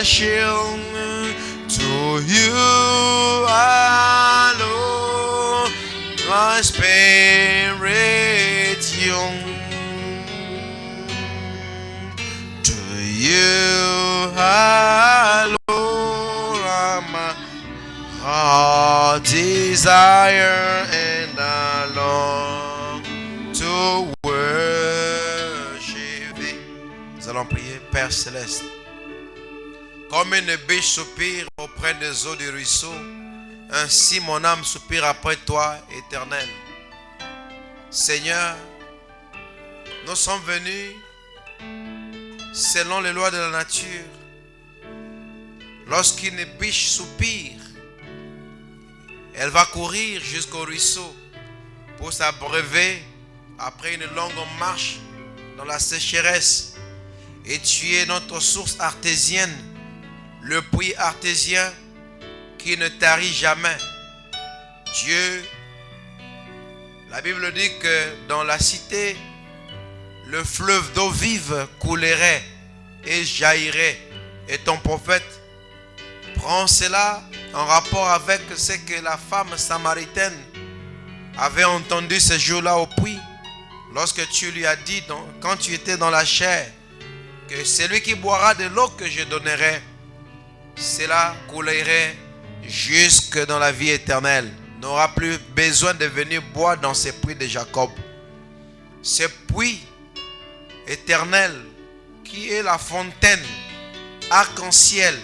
worship to you alone, my spirit young. To you alone, my heart desire and I long to worship thee. Nous allons prier. Père Céleste, comme une biche soupire auprès des eaux du ruisseau, ainsi mon âme soupire après toi, Éternel. Seigneur, nous sommes venus selon les lois de la nature. Lorsqu'une biche soupire, elle va courir jusqu'au ruisseau pour s'abreuver après une longue marche dans la sécheresse. Et tu es notre source artésienne, le puits artésien qui ne tarit jamais. Dieu, la Bible dit que dans la cité, le fleuve d'eau vive coulerait et jaillirait. Et ton prophète prend cela en rapport avec ce que la femme samaritaine avait entendu ce jour-là au puits, lorsque tu lui as dit, quand tu étais dans la chair, que celui qui boira de l'eau que je donnerai, cela coulerait jusque dans la vie éternelle. N'aura plus besoin de venir boire dans ces puits de Jacob. Ce puits éternel qui est la fontaine arc-en-ciel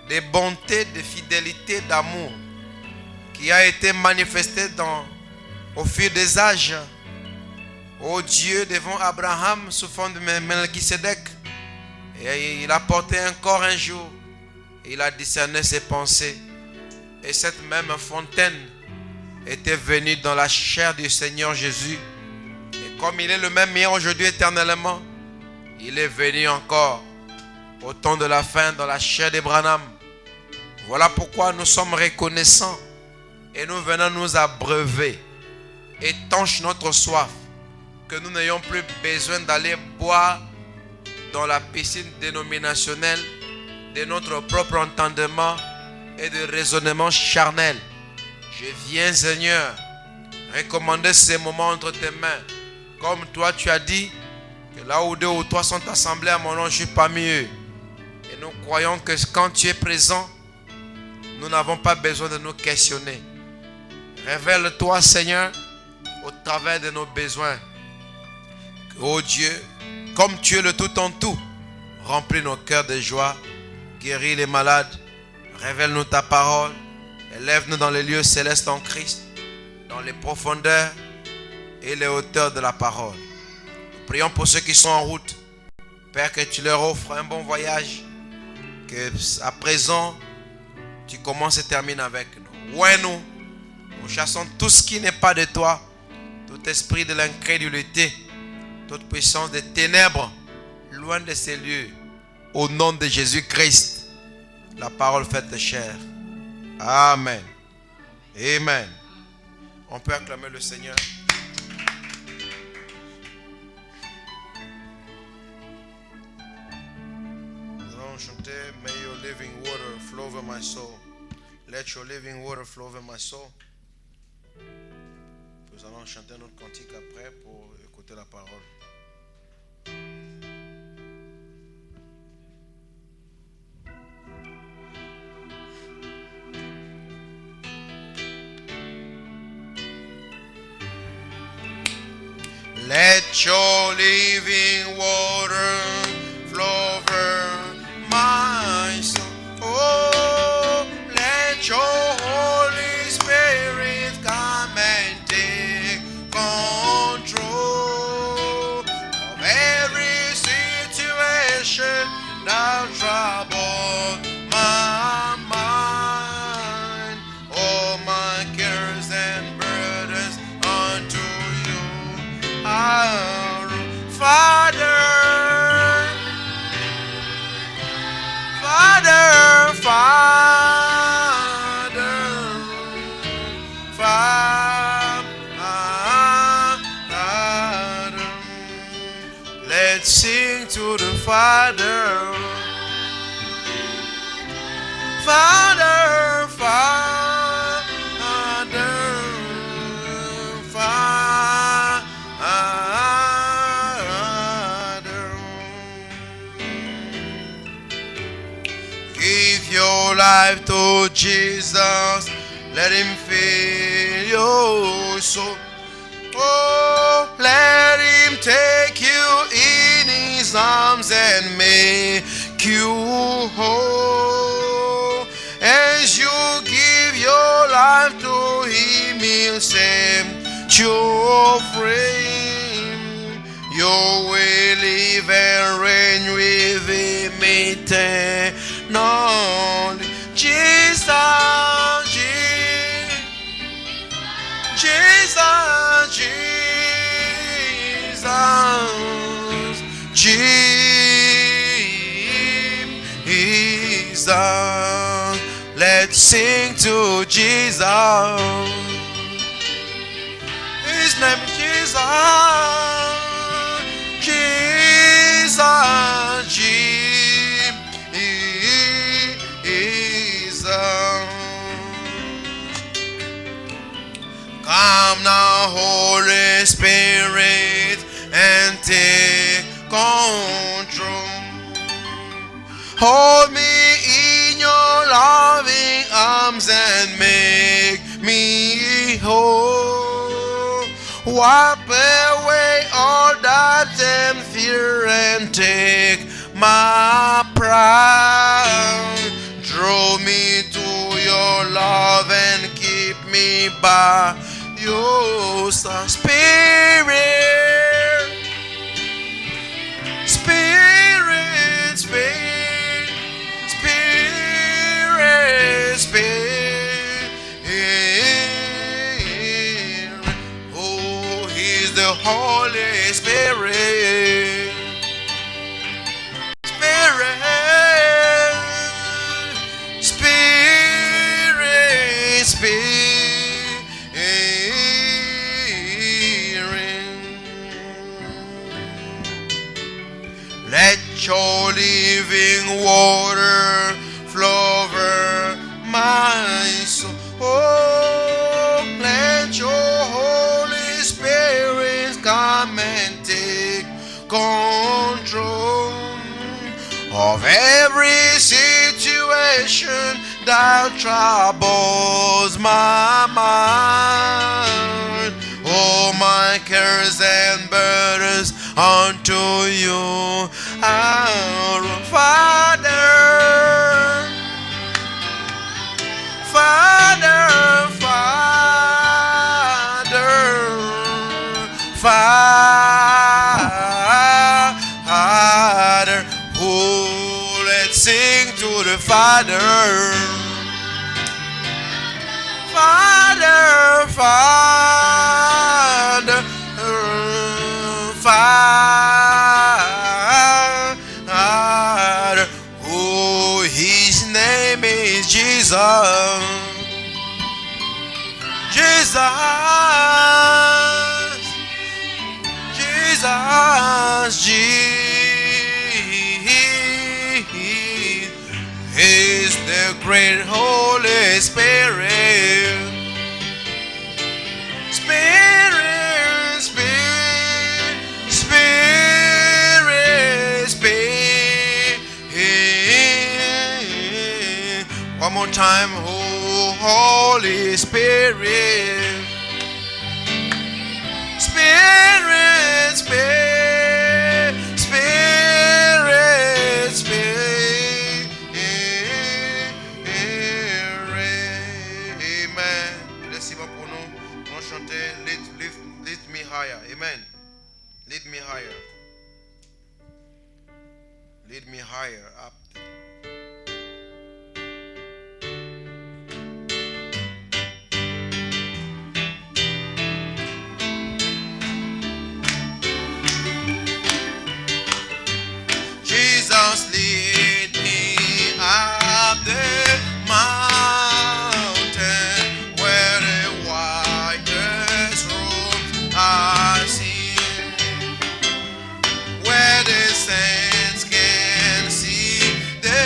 de bonté, de fidélité, d'amour, qui a été manifesté au fil des âges. Ô Dieu, devant Abraham sous forme de Melchisedec, et il a porté un corps un jour, il a discerné ses pensées, et cette même fontaine était venue dans la chair du Seigneur Jésus, et comme il est le même hier, aujourd'hui, éternellement, il est venu encore au temps de la fin dans la chair d'Abraham. Voilà pourquoi nous sommes reconnaissants et nous venons nous abreuver. Étanche notre soif, que nous n'ayons plus besoin d'aller boire dans la piscine dénominationnelle de notre propre entendement et de raisonnement charnel. Je viens, Seigneur, recommander ces moments entre tes mains. Comme toi, tu as dit que là où 2 ou 3 sont assemblés à mon nom, je suis parmi eux. Et nous croyons que quand tu es présent, nous n'avons pas besoin de nous questionner. Révèle-toi, Seigneur, au travers de nos besoins. Oh Dieu, comme tu es le tout en tout, remplis nos cœurs de joie, guéris les malades, révèle-nous ta parole, élève-nous dans les lieux célestes en Christ, dans les profondeurs et les hauteurs de la parole. Nous prions pour ceux qui sont en route. Père, que tu leur offres un bon voyage, que à présent, tu commences et termines avec nous. Ouais, nous chassons tout ce qui n'est pas de toi, tout esprit de l'incrédulité, toute puissance des ténèbres, loin de ces lieux. Au nom de Jésus-Christ, la parole faite chair. Amen. Amen. On peut acclamer le Seigneur. Nous allons chanter May your living water flow over my soul. Let your living water flow over my soul. Nous allons chanter notre cantique après pour écouter la parole. Let your living water flow over my soul. Oh, let your Holy Spirit come and take control of every situation that troubles my mind. All my cares and burdens unto you. Our Father, Father, Father, Father. Let's sing to the Father. Give your life to Jesus. Let him fill your soul. Oh, let him take you in his arms and make you whole. As you give your life to him, he'll set you free. You will live and reign with him eternally. Jesus, Jesus, Jesus. Let's sing to Jesus. His name is Jesus. Jesus, Jesus. Come now, Holy Spirit, and take control. Hold me in your loving arms and make me whole. Wipe away all doubt and fear and take my pride. Draw me to your love and keep me by your spirit. Spirit, spirit, spirit, spirit. Oh, he's the Holy Spirit. Spirit, spirit, spirit. Let your living water flow over my soul. Oh, let your Holy Spirit come and take control of every situation that troubles my mind. All my cares and burdens unto you, our Father, Father, Father, Father. Oh, let's sing to the Father. Father, Father, Father. Oh, his name is Jesus. Jesus, Jesus, Jesus is the great Holy Spirit. Spirit, Spirit, Spirit, Spirit. One more time, oh Holy Spirit. Spirit, Spirit, Spirit, Spirit. Amen. Laissez-moi pour nous. On chanter Lead me higher. Amen. Lead me higher. Lead me higher up. Jesus, lead me up the mountain where the whitest robes are seen, where the saints can see the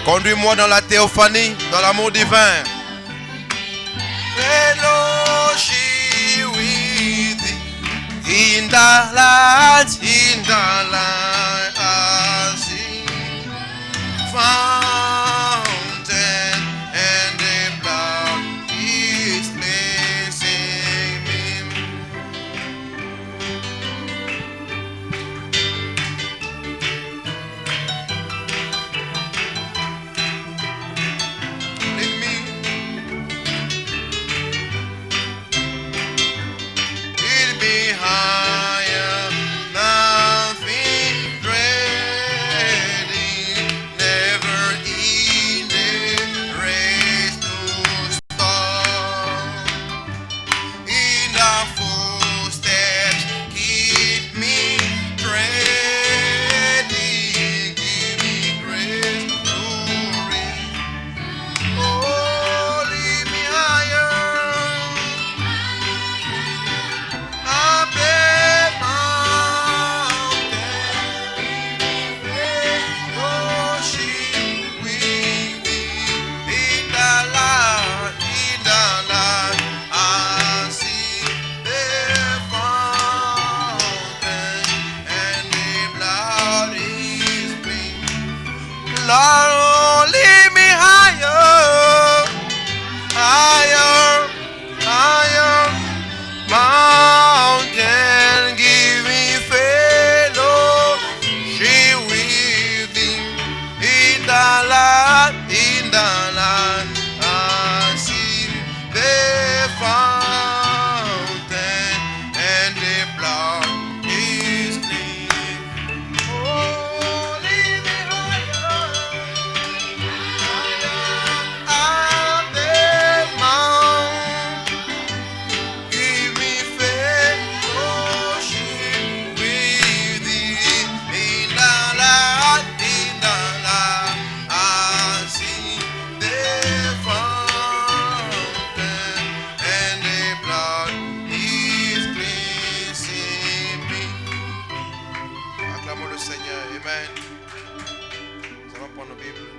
Conduis-moi dans la théophanie, dans l'amour divin. Fellowship with thee in the light, I see fountain and the blood is cleansing me. Lead me, lead me higher, nothing dreading, never ending race to stop. In the footsteps, keep me treading, give me grace to reach. Oh, lead me higher, up the mountain, fellowship with thee in the light, I see the fountain and the blood is clean. Lord, oh, lead me higher, higher, higher mountain, give me fellowship with thee in the light, I see the fountain and the blood is clean. Oh, lead me higher, up the mountain, give me fellowship with thee in the light, I see the fountain and the blood is cleansing me. Acclamons le Seigneur, Amen. Nous allons prendre nos Bibles.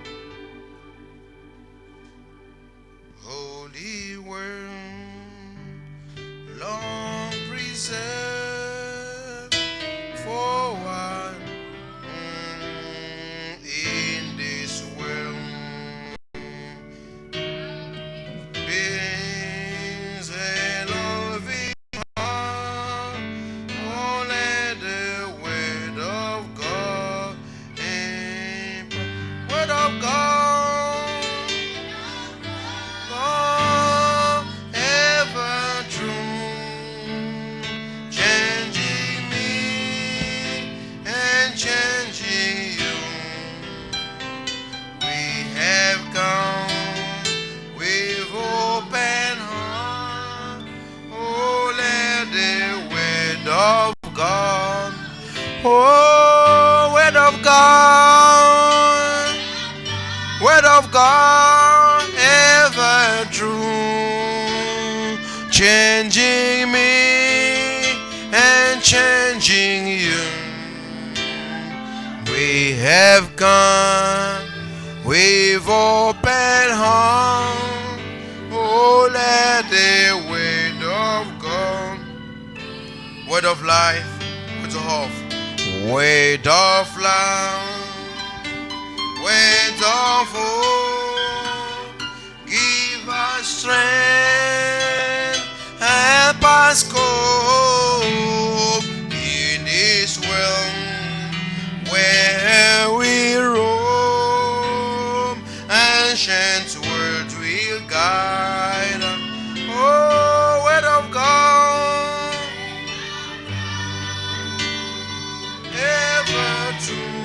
Holy Word, long preserved for one in this world, beings and loving heart, oh, let the word of God and word of God, Lord, ever true, changing me and changing you. We have come with open heart. Oh, let the word of God, oh, word of God, word of God, ever true, changing me and changing you. We have come with open heart. Oh, let the word of God, word of life, word of word of hope, give us strength, help us cope in this world where we roam. Ancient words will guide us. Oh, word of God, ever true,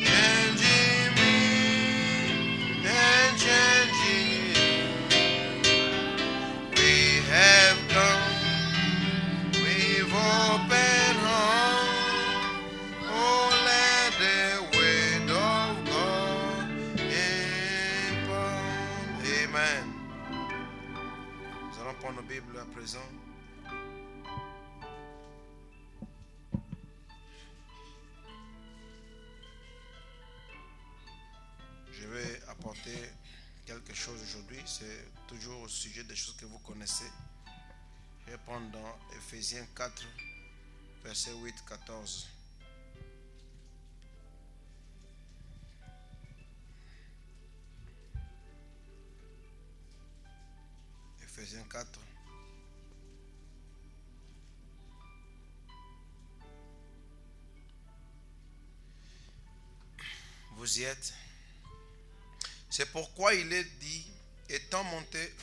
changing me and changing you. We have come with open heart. Oh, let the word of God impart. Amen. Nous allons prendre nos Bibles à présent. apporter quelque chose aujourd'hui. C'est toujours au sujet des choses que vous connaissez. Je vais prendre dans Ephésiens 4, verset 8-14. Ephésiens 4. Vous y êtes. C'est pourquoi il est dit, étant monté...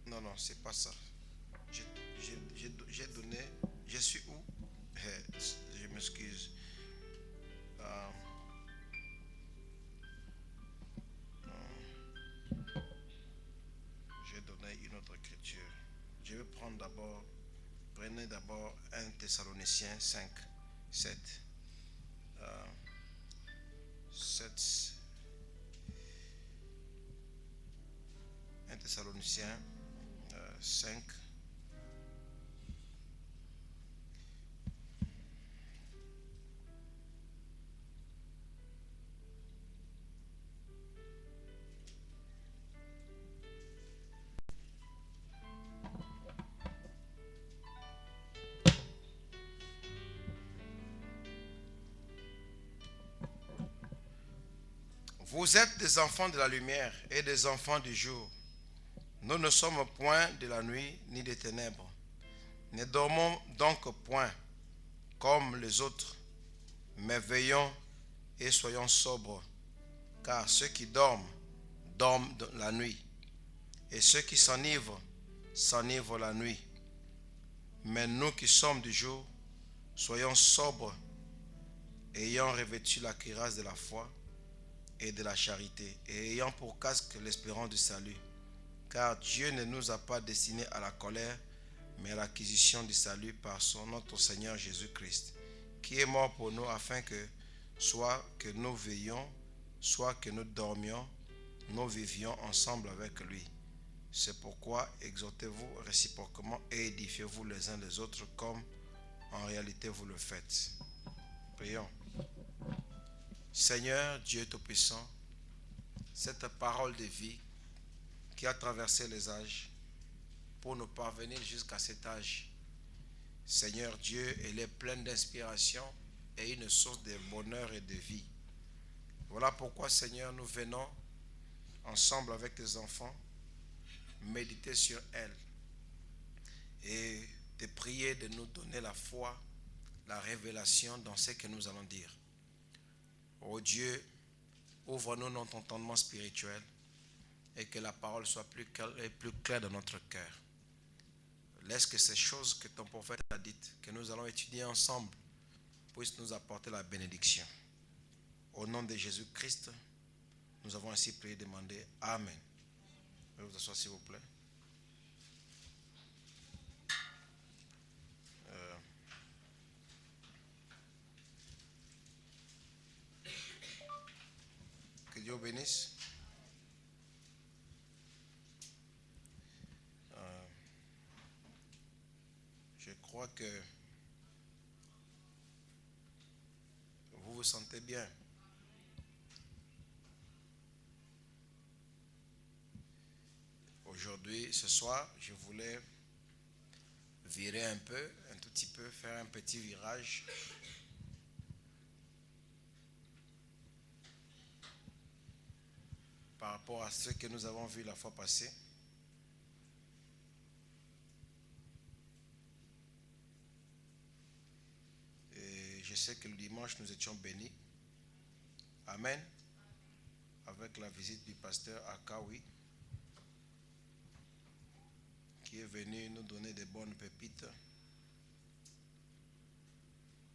Non, non, c'est pas ça. J'ai donné... Je suis où? Je m'excuse. Euh, J'ai donné une autre écriture. Je vais prendre d'abord... Prenez d'abord 1 Thessaloniciens 5, 7. 7. 1 Thessaloniciens 5. Vous êtes des enfants de la lumière et des enfants du jour. Nous ne sommes point de la nuit ni des ténèbres. Ne dormons donc point comme les autres, mais veillons et soyons sobres. Car ceux qui dorment, dorment la nuit, et ceux qui s'enivrent, s'enivrent la nuit. Mais nous qui sommes du jour, soyons sobres, ayant revêtu la cuirasse de la foi et de la charité, et ayant pour casque l'espérance du salut. Car Dieu ne nous a pas destinés à la colère, mais à l'acquisition du salut par notre Seigneur Jésus-Christ, qui est mort pour nous afin que, soit que nous veillions, soit que nous dormions, nous vivions ensemble avec lui. C'est pourquoi exhortez-vous réciproquement et édifiez-vous les uns les autres comme en réalité vous le faites. Prions. Seigneur Dieu Tout-Puissant, cette parole de vie qui a traversé les âges pour nous parvenir jusqu'à cet âge, Seigneur Dieu, elle est pleine d'inspiration et une source de bonheur et de vie. Voilà pourquoi, Seigneur, nous venons ensemble avec tes enfants méditer sur elle et te prier de nous donner la foi, la révélation dans ce que nous allons dire. Oh Dieu, ouvre-nous notre entendement spirituel et que la parole soit plus claire dans notre cœur. Laisse que ces choses que ton prophète a dites, que nous allons étudier ensemble, puissent nous apporter la bénédiction. Au nom de Jésus-Christ, nous avons ainsi prié et demandé. Amen. Veuillez vous asseoir s'il vous plaît. Que Dieu bénisse. Je crois que vous vous sentez bien. Aujourd'hui, ce soir, je voulais virer un tout petit peu, faire un petit virage. Par rapport à ce que nous avons vu la fois passée. Et je sais que le dimanche, nous étions bénis. Amen. Avec la visite du pasteur Akawi, qui est venu nous donner des bonnes pépites.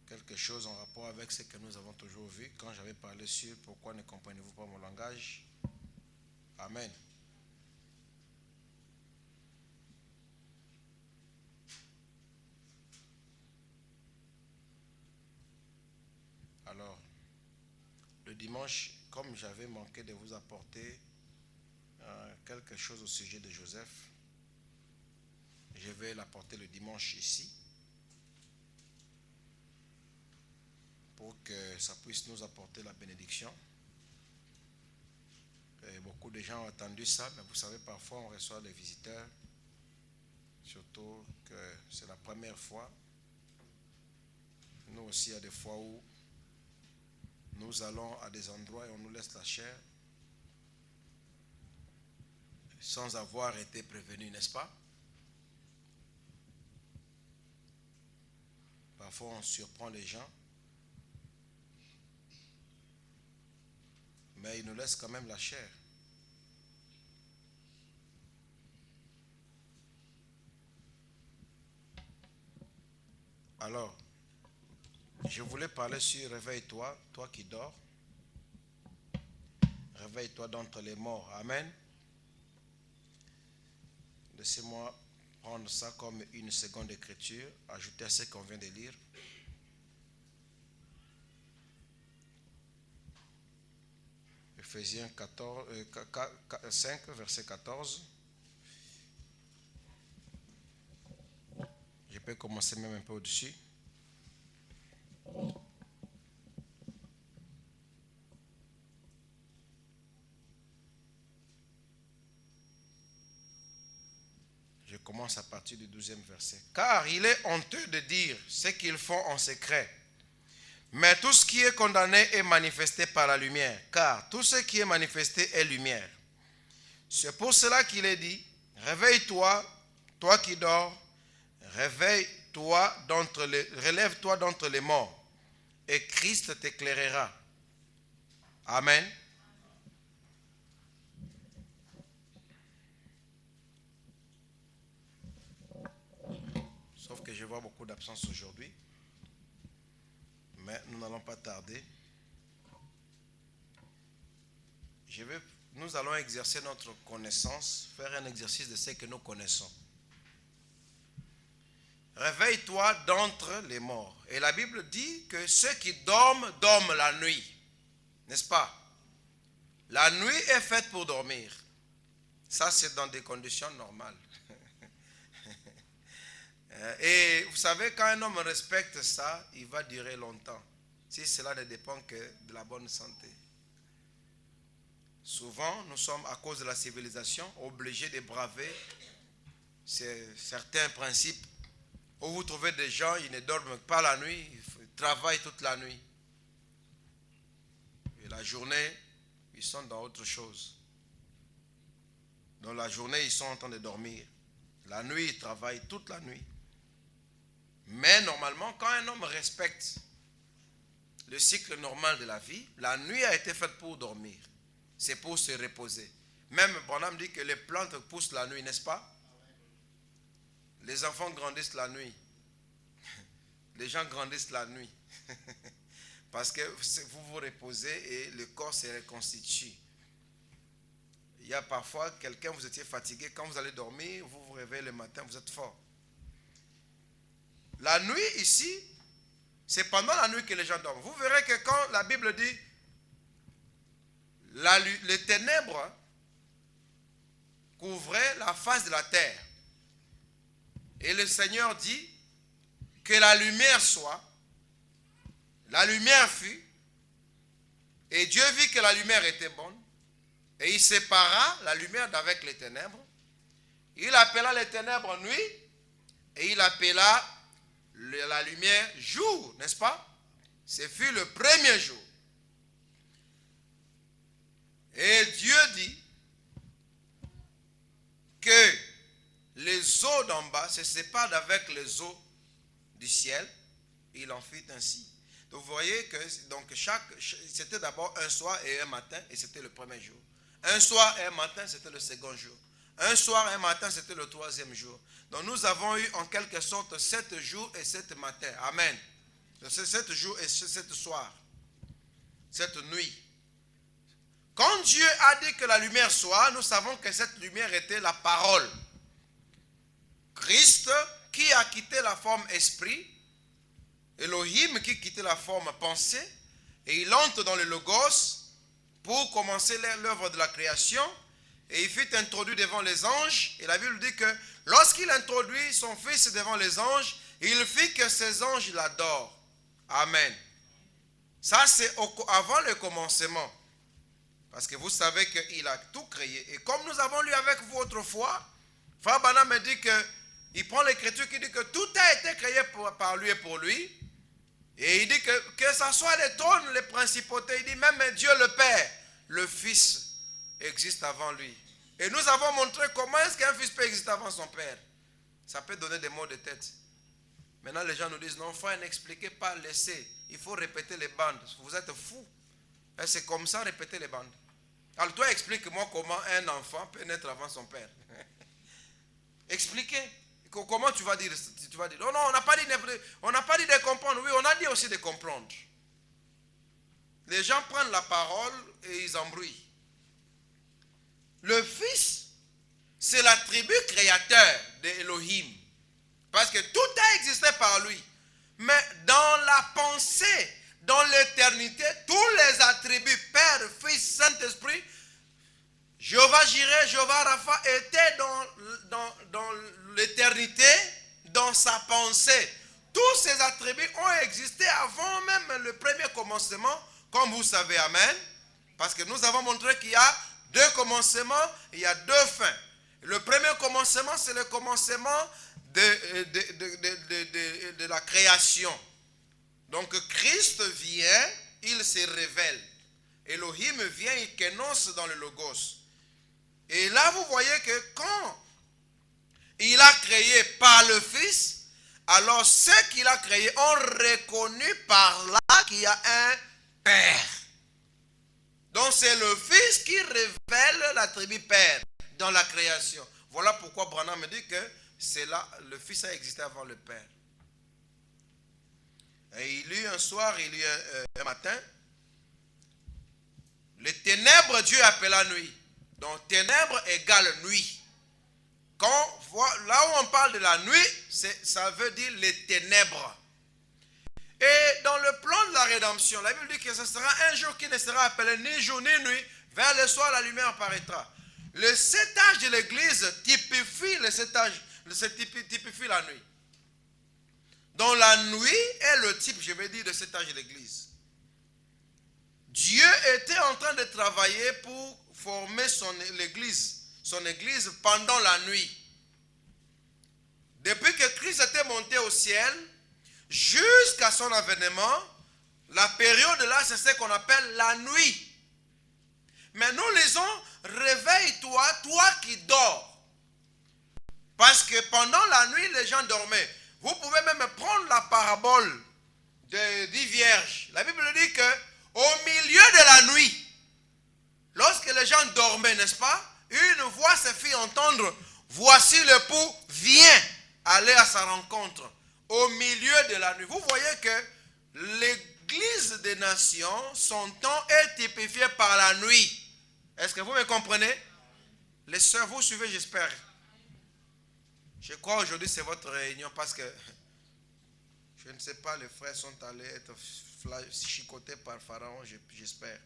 Quelque chose en rapport avec ce que nous avons toujours vu quand j'avais parlé sur pourquoi ne comprenez-vous pas mon langage. Amen. Alors, le dimanche, comme j'avais manqué de vous apporter quelque chose au sujet de Joseph, je vais l'apporter le dimanche ici pour que ça puisse nous apporter la bénédiction. Et beaucoup de gens ont entendu ça, mais vous savez, parfois on reçoit des visiteurs, surtout que c'est la première fois. Nous aussi, il y a des fois où nous allons à des endroits et on nous laisse la chair sans avoir été prévenus, n'est-ce pas? Parfois, on surprend les gens, mais ils nous laissent quand même la chair. Alors, je voulais parler sur réveille-toi, toi qui dors. Réveille-toi d'entre les morts. Amen. Laissez-moi prendre ça comme une seconde écriture, ajouter à ce qu'on vient de lire. Ephésiens 5, verset 14. Je peux commencer même un peu au-dessus. Je commence à partir du 12e verset. Car il est honteux de dire ce qu'ils font en secret. Mais tout ce qui est condamné est manifesté par la lumière. Car tout ce qui est manifesté est lumière. C'est pour cela qu'il est dit, réveille-toi, toi qui dors, relève-toi d'entre les morts, et Christ t'éclairera. Amen. Sauf que je vois beaucoup d'absence aujourd'hui. Mais nous n'allons pas tarder. Nous allons exercer notre connaissance, faire un exercice de ce que nous connaissons. Réveille-toi d'entre les morts. Et la Bible dit que ceux qui dorment, dorment la nuit. N'est-ce pas? La nuit est faite pour dormir. Ça, c'est dans des conditions normales. Et vous savez, quand un homme respecte ça, il va durer longtemps. Si cela ne dépend que de la bonne santé. Souvent, nous sommes, à cause de la civilisation, obligés de braver certains principes. Où vous trouvez des gens, ils ne dorment pas la nuit, ils travaillent toute la nuit. Et la journée, ils sont dans autre chose. Dans la journée, ils sont en train de dormir. La nuit, ils travaillent toute la nuit. Mais normalement, quand un homme respecte le cycle normal de la vie, la nuit a été faite pour dormir. C'est pour se reposer. Même Branham dit que les plantes poussent la nuit, n'est-ce pas? Les enfants grandissent la nuit. Les gens grandissent la nuit. Parce que vous vous reposez et le corps se reconstitue. Il y a parfois quelqu'un, vous étiez fatigué, quand vous allez dormir, vous vous réveillez le matin, vous êtes fort. La nuit ici, c'est pendant la nuit que les gens dorment. Vous verrez que quand la Bible dit les ténèbres couvraient la face de la terre. Et le Seigneur dit que la lumière soit. La lumière fut. Et Dieu vit que la lumière était bonne. Et il sépara la lumière d'avec les ténèbres. Il appela les ténèbres nuit. Et il appela la lumière jour, n'est-ce pas? Ce fut le premier jour. Et Dieu dit que les eaux d'en bas se séparent d'avec les eaux du ciel. Il en fit ainsi. Donc vous voyez que c'était d'abord un soir et un matin, et c'était le premier jour. Un soir et un matin, c'était le second jour. Un soir et un matin, c'était le troisième jour. Donc nous avons eu en quelque sorte 7 jours et 7 matins. Amen. 7 jours et 7 soirs. Cette nuit. Quand Dieu a dit que la lumière soit, nous savons que cette lumière était la parole. Christ qui a quitté la forme esprit, Elohim qui quittait la forme pensée, et il entre dans le Logos pour commencer l'œuvre de la création, et il fut introduit devant les anges, et la Bible dit que lorsqu'il introduit son fils devant les anges, il fit que ces anges l'adorent. Amen. Ça c'est avant le commencement. Parce que vous savez qu'il a tout créé. Et comme nous avons lu avec vous autrefois, Frère Branham me dit qu'il prend l'écriture qui dit que tout a été créé par lui et pour lui. Et il dit que ce soit les trônes, les principautés, il dit même Dieu le Père, le Fils existe avant lui. Et nous avons montré comment est-ce qu'un fils peut exister avant son père. Ça peut donner des maux de tête. Maintenant les gens nous disent non frère, n'expliquez pas, laissez. Il faut répéter les bandes. Vous êtes fous. Et c'est comme ça, répéter les bandes. Alors toi explique-moi comment un enfant peut naître avant son père. Expliquez. Comment tu vas dire? Non, on n'a pas dit de comprendre. Oui, on a dit aussi de comprendre. Les gens prennent la parole et ils embrouillent. Le Fils, c'est l'attribut créateur d'Elohim. Parce que tout a existé par lui. Mais dans la pensée, dans l'éternité, tous les attributs, Père, Fils, Saint-Esprit, Jéhovah Jireh, Jéhovah Rapha, étaient dans l'éternité, dans sa pensée. Tous ces attributs ont existé avant même le premier commencement, comme vous savez, amen. Parce que nous avons montré qu'il y a deux commencements, il y a deux fins. Le premier commencement, c'est le commencement de la création. Donc Christ vient, il se révèle. Elohim vient, il kénose dans le Logos. Et là, vous voyez que quand il a créé par le Fils, alors ceux qu'il a créés ont reconnu par là qu'il y a un Père. Donc c'est le Fils qui révèle l'attribut Père dans la création. Voilà pourquoi Branham me dit que c'est là, le Fils a existé avant le Père. Et il lit un soir, il lit un matin, les ténèbres Dieu appela nuit. Donc ténèbres égale nuit. Là où on parle de la nuit, ça veut dire les ténèbres. Et dans le plan de la rédemption, la Bible dit que ce sera un jour qui ne sera appelé ni jour ni nuit. Vers le soir, la lumière apparaîtra. Le 7 âges de l'église typifie typifie la nuit. Donc la nuit est le type, je vais dire, de cet âge de l'église. Dieu était en train de travailler pour former son église pendant la nuit. Depuis que Christ était monté au ciel, jusqu'à son avènement, la période là, c'est ce qu'on appelle la nuit. Mais nous lisons, réveille-toi, toi qui dors. Parce que pendant la nuit, les gens dormaient. Vous pouvez même prendre la parabole des 10 vierges. La Bible dit que au milieu de la nuit, lorsque les gens dormaient, n'est-ce pas, une voix se fit entendre, voici l'époux, viens aller à sa rencontre. Au milieu de la nuit. Vous voyez que l'église des nations, son temps est typifié par la nuit. Est-ce que vous me comprenez? Les sœurs, vous suivez, j'espère. Je crois aujourd'hui c'est votre réunion parce que je ne sais pas, les frères sont allés être chicotés par Pharaon, j'espère.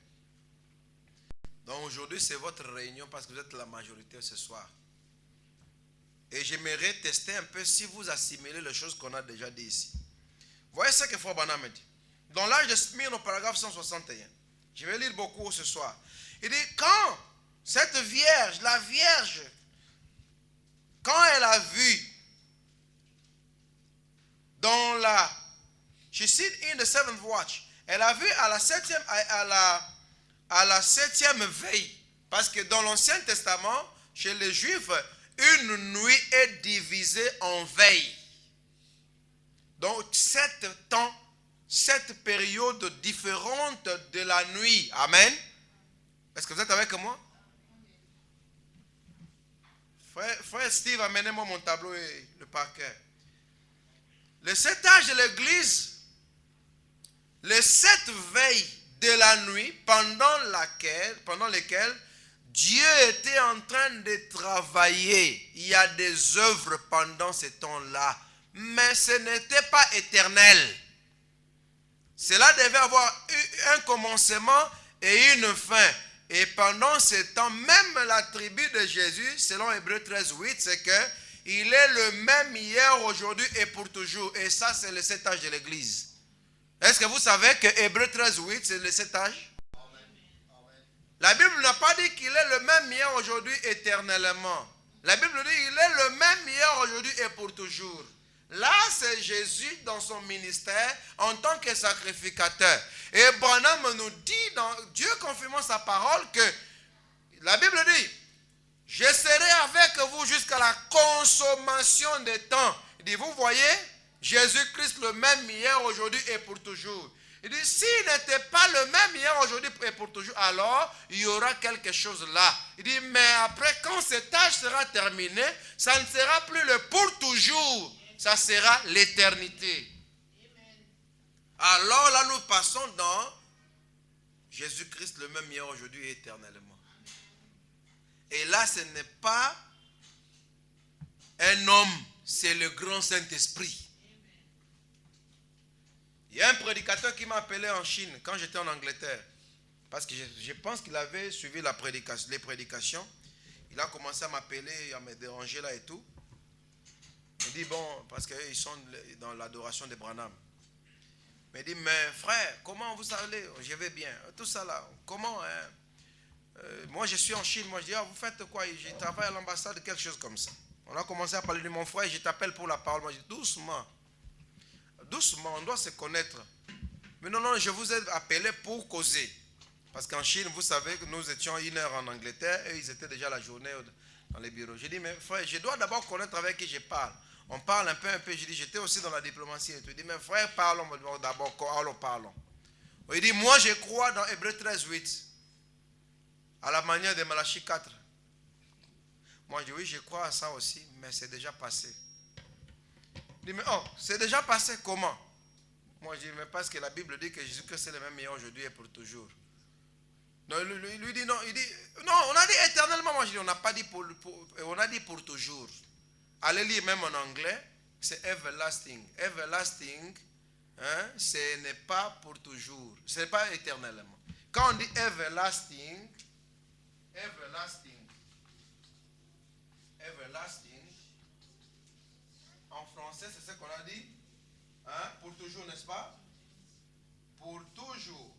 Donc aujourd'hui c'est votre réunion parce que vous êtes la majorité ce soir. Et j'aimerais tester un peu si vous assimilez les choses qu'on a déjà dit ici. Voyez ce que Frère Branham me dit. Dans l'âge de Smyrne, au paragraphe 161. Je vais lire beaucoup ce soir. Il dit, quand cette vierge, la vierge, quand elle a vu dans she seen in the seventh watch, elle a vu à la septième veille. Parce que dans l'Ancien Testament, chez les Juifs, une nuit est divisée en veille. Donc, 7 temps, 7 périodes différentes de la nuit. Amen. Est-ce que vous êtes avec moi? Frère Steve, amenez-moi mon tableau et le parquet. Les 7 âges de l'église, les 7 veilles de la nuit pendant lesquelles Dieu était en train de travailler. Il y a des œuvres pendant ce temps-là. Mais ce n'était pas éternel. Cela devait avoir un commencement et une fin. Et pendant ce temps, même l'attribut de Jésus, selon Hébreux 13:8, c'est qu'il est le même hier, aujourd'hui et pour toujours. Et ça, c'est le 7 âges de l'église. Est-ce que vous savez que Hébreux 13:8, c'est le 7 âges? La Bible n'a pas dit qu'il est le même hier, aujourd'hui, éternellement. La Bible dit qu'il est le même hier, aujourd'hui et pour toujours. Là, c'est Jésus dans son ministère en tant que sacrificateur. Et Branham nous dit, dans Dieu confirmant sa parole, que la Bible dit, je serai avec vous jusqu'à la consommation des temps. Il dit, vous voyez, Jésus-Christ le même hier, aujourd'hui et pour toujours. Il dit, s'il n'était pas le même hier, aujourd'hui et pour toujours, alors il y aura quelque chose là. Il dit, mais après, quand cette tâche sera terminée, ça ne sera plus le pour toujours, ça sera l'éternité. Alors là, nous passons dans Jésus-Christ le même hier, aujourd'hui et éternellement. Et là, ce n'est pas un homme, c'est le grand Saint-Esprit. Il y a un prédicateur qui m'a appelé en Chine quand j'étais en Angleterre. Parce que je pense qu'il avait suivi les prédications. Il a commencé à m'appeler, à me déranger là et tout. Il dit, bon, parce qu'ils sont dans l'adoration de Branham. Il me dit, mais frère, comment vous allez? Je vais bien. Tout ça là, comment moi je suis en Chine. Moi je dis, ah, vous faites quoi? Je travaille à l'ambassade, quelque chose comme ça. On a commencé à parler de mon frère, je t'appelle pour la parole. Moi je dis, doucement. Doucement, on doit se connaître. Mais non, je vous ai appelé pour causer. Parce qu'en Chine, vous savez que nous étions 1 heure en Angleterre et ils étaient déjà la journée dans les bureaux. J'ai dit, mais frère, je dois d'abord connaître avec qui je parle. On parle un peu. J'ai dit, j'étais aussi dans la diplomatie. Et tout. Il dit, mais frère, parlons d'abord, parlons. Il dit, moi je crois dans Hébreux 13:8. À la manière de Malachie 4. Moi je dis, oui, je crois à ça aussi, mais c'est déjà passé. Il dit, mais oh, c'est déjà passé comment? Moi je dis, mais parce que la Bible dit que Jésus-Christ c'est le même hier aujourd'hui et pour toujours. Non, il lui dit non, il dit, non, on a dit éternellement. Moi je dis, on n'a pas dit on a dit pour toujours. Allez lire même en anglais, c'est everlasting. Everlasting, hein, ce n'est pas pour toujours, ce n'est pas éternellement. Quand on dit everlasting, en français, c'est ce qu'on a dit. Hein? Pour toujours, n'est-ce pas? Pour toujours.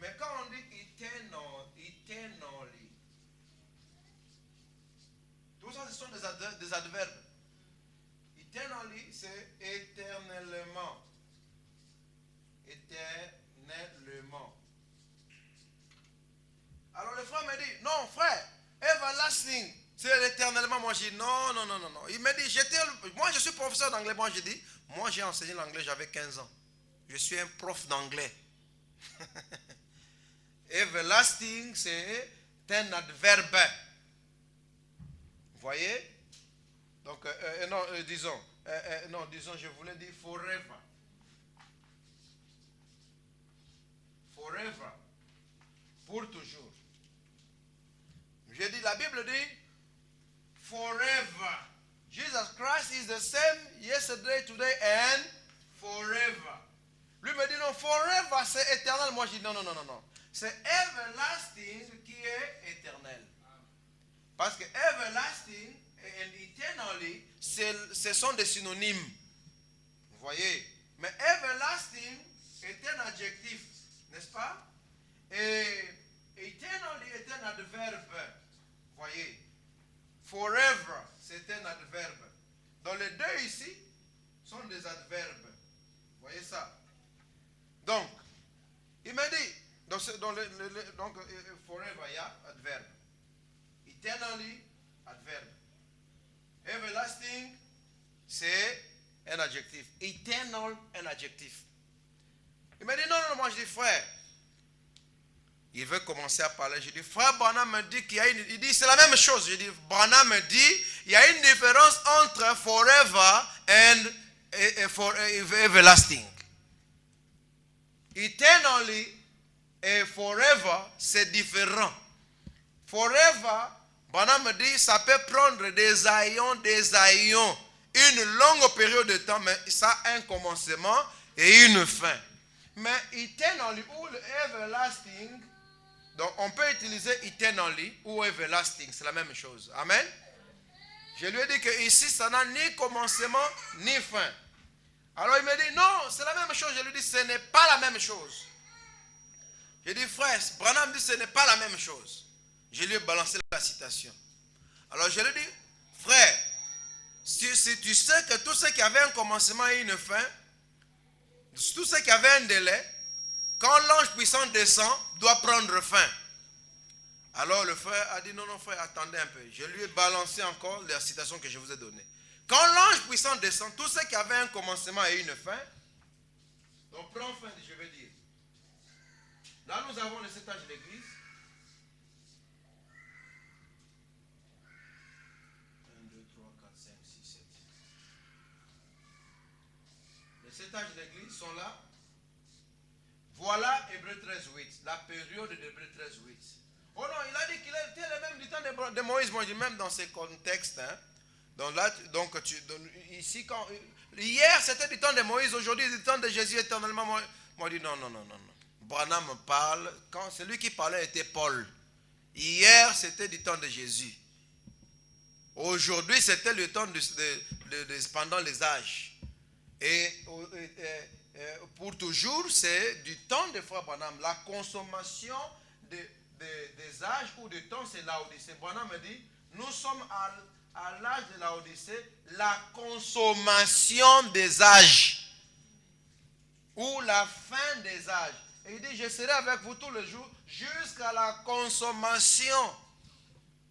Mais quand on dit eternally, tout ça, ce sont des adverbes. Eternally, c'est éternellement. Éternellement. Alors le frère me dit, non frère, everlasting, c'est l'éternellement. Moi je dis, non. Il me dit, moi je suis professeur d'anglais. Moi je dis, moi j'ai enseigné l'anglais, j'avais 15 ans. Je suis un prof d'anglais. Everlasting, c'est un adverbe. Vous voyez? Donc, disons, je voulais dire forever. Forever. Pour toujours. J'ai dit, la Bible dit, forever. Jesus Christ is the same yesterday, today and forever. Lui me dit, non, forever c'est éternel. Moi je dis, non. C'est everlasting qui est éternel. Parce que everlasting et eternally, ce sont des synonymes. Vous voyez? Mais everlasting est un adjectif, n'est-ce pas? Et eternally est un adverbe. Vous voyez? Forever, c'est un adverbe. Dans les deux ici, sont des adverbes. Vous voyez ça? Donc, il m'a dit, donc forever, il y a adverbe. Eternally, adverbe. Everlasting, c'est un adjectif. Eternal, un adjectif. Il m'a dit, non, moi je dis, frère, il veut commencer à parler. Je dis, frère Branham me dit qu'il y a une... Il dit, c'est la même chose. Je dis, Branham me dit, il y a une différence entre forever and everlasting. Eternally et forever, c'est différent. Forever, Branham me dit, ça peut prendre des aïons, une longue période de temps, mais ça a un commencement et une fin. Mais eternally ou everlasting, donc on peut utiliser eternally ou everlasting, c'est la même chose. Amen. Je lui ai dit que ici, ça n'a ni commencement ni fin. Alors il me dit, non, c'est la même chose. Je lui ai dit, ce n'est pas la même chose. J'ai dit, frère, Branham dit ce n'est pas la même chose. Je lui ai balancé la citation. Alors je lui ai dit, frère, si tu sais que tout ce qui avait un commencement et une fin, tout ce qui avait un délai, quand l'ange puissant descend, doit prendre fin. Alors le frère a dit, non, non, frère, attendez un peu. Je lui ai balancé encore la citation que je vous ai donnée. Quand l'ange puissant descend, tout ce qui avait un commencement et une fin, donc prend fin, je veux dire. Là, nous avons le 7 âges de l'église. 1, 2, 3, 4, 5, 6, 7. Les 7 âges de l'église sont là. Voilà Hébreux 13, 8. La période d'Hébreux 13, 8. Oh non, il a dit qu'il était le même du temps de Moïse. Moi, je dis même dans ces contextes. Hein. Donc là, ici, hier, c'était du temps de Moïse. Aujourd'hui, du temps de Jésus éternellement. Moi, je dis non, non, non, non, non. Branham parle, quand celui qui parlait était Paul. Hier, c'était du temps de Jésus. Aujourd'hui, c'était le temps pendant les âges. Et pour toujours, c'est du temps de Frère Branham. La consommation des âges ou du temps, c'est l'Odyssée. Branham me dit, nous sommes à l'âge de l'Odyssée, la consommation des âges ou la fin des âges. Et il dit, je serai avec vous tous les jours jusqu'à la consommation.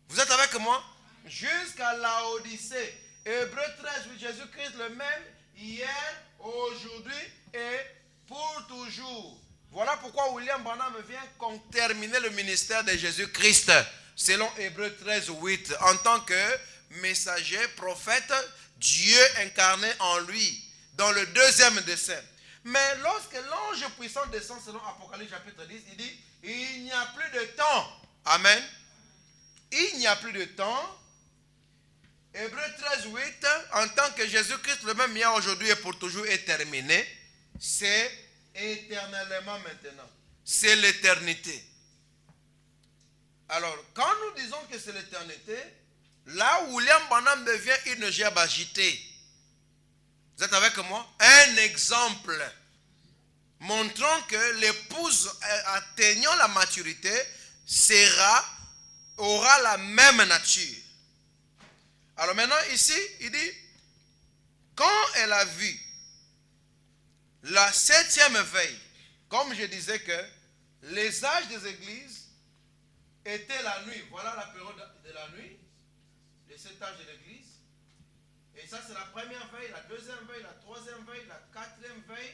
Vous êtes avec moi? Jusqu'à l'Odyssée. Hébreux 13, Jésus-Christ le même, hier, aujourd'hui et pour toujours. Voilà pourquoi William Branham vient terminer le ministère de Jésus-Christ, selon Hébreux 13, 8, en tant que messager, prophète, Dieu incarné en lui, dans le deuxième dessein. Mais lorsque l'ange puissant descend, selon Apocalypse chapitre 10, il dit, il n'y a plus de temps. Amen. Il n'y a plus de temps. Hébreux 13, 8, en tant que Jésus-Christ, le même hier, aujourd'hui et pour toujours est terminé, c'est éternellement maintenant. C'est l'éternité. Alors, quand nous disons que c'est l'éternité, là où William Branham devient une gerbe agitée. Vous êtes avec moi? Un exemple montrant que l'épouse atteignant la maturité aura la même nature. Alors maintenant ici, il dit, quand elle a vu la 7e veille, comme je disais que les âges des églises étaient la nuit. Voilà la période de la nuit, les 7 âges de l'église. Et ça c'est la première veille, la deuxième veille, la troisième veille, la quatrième veille,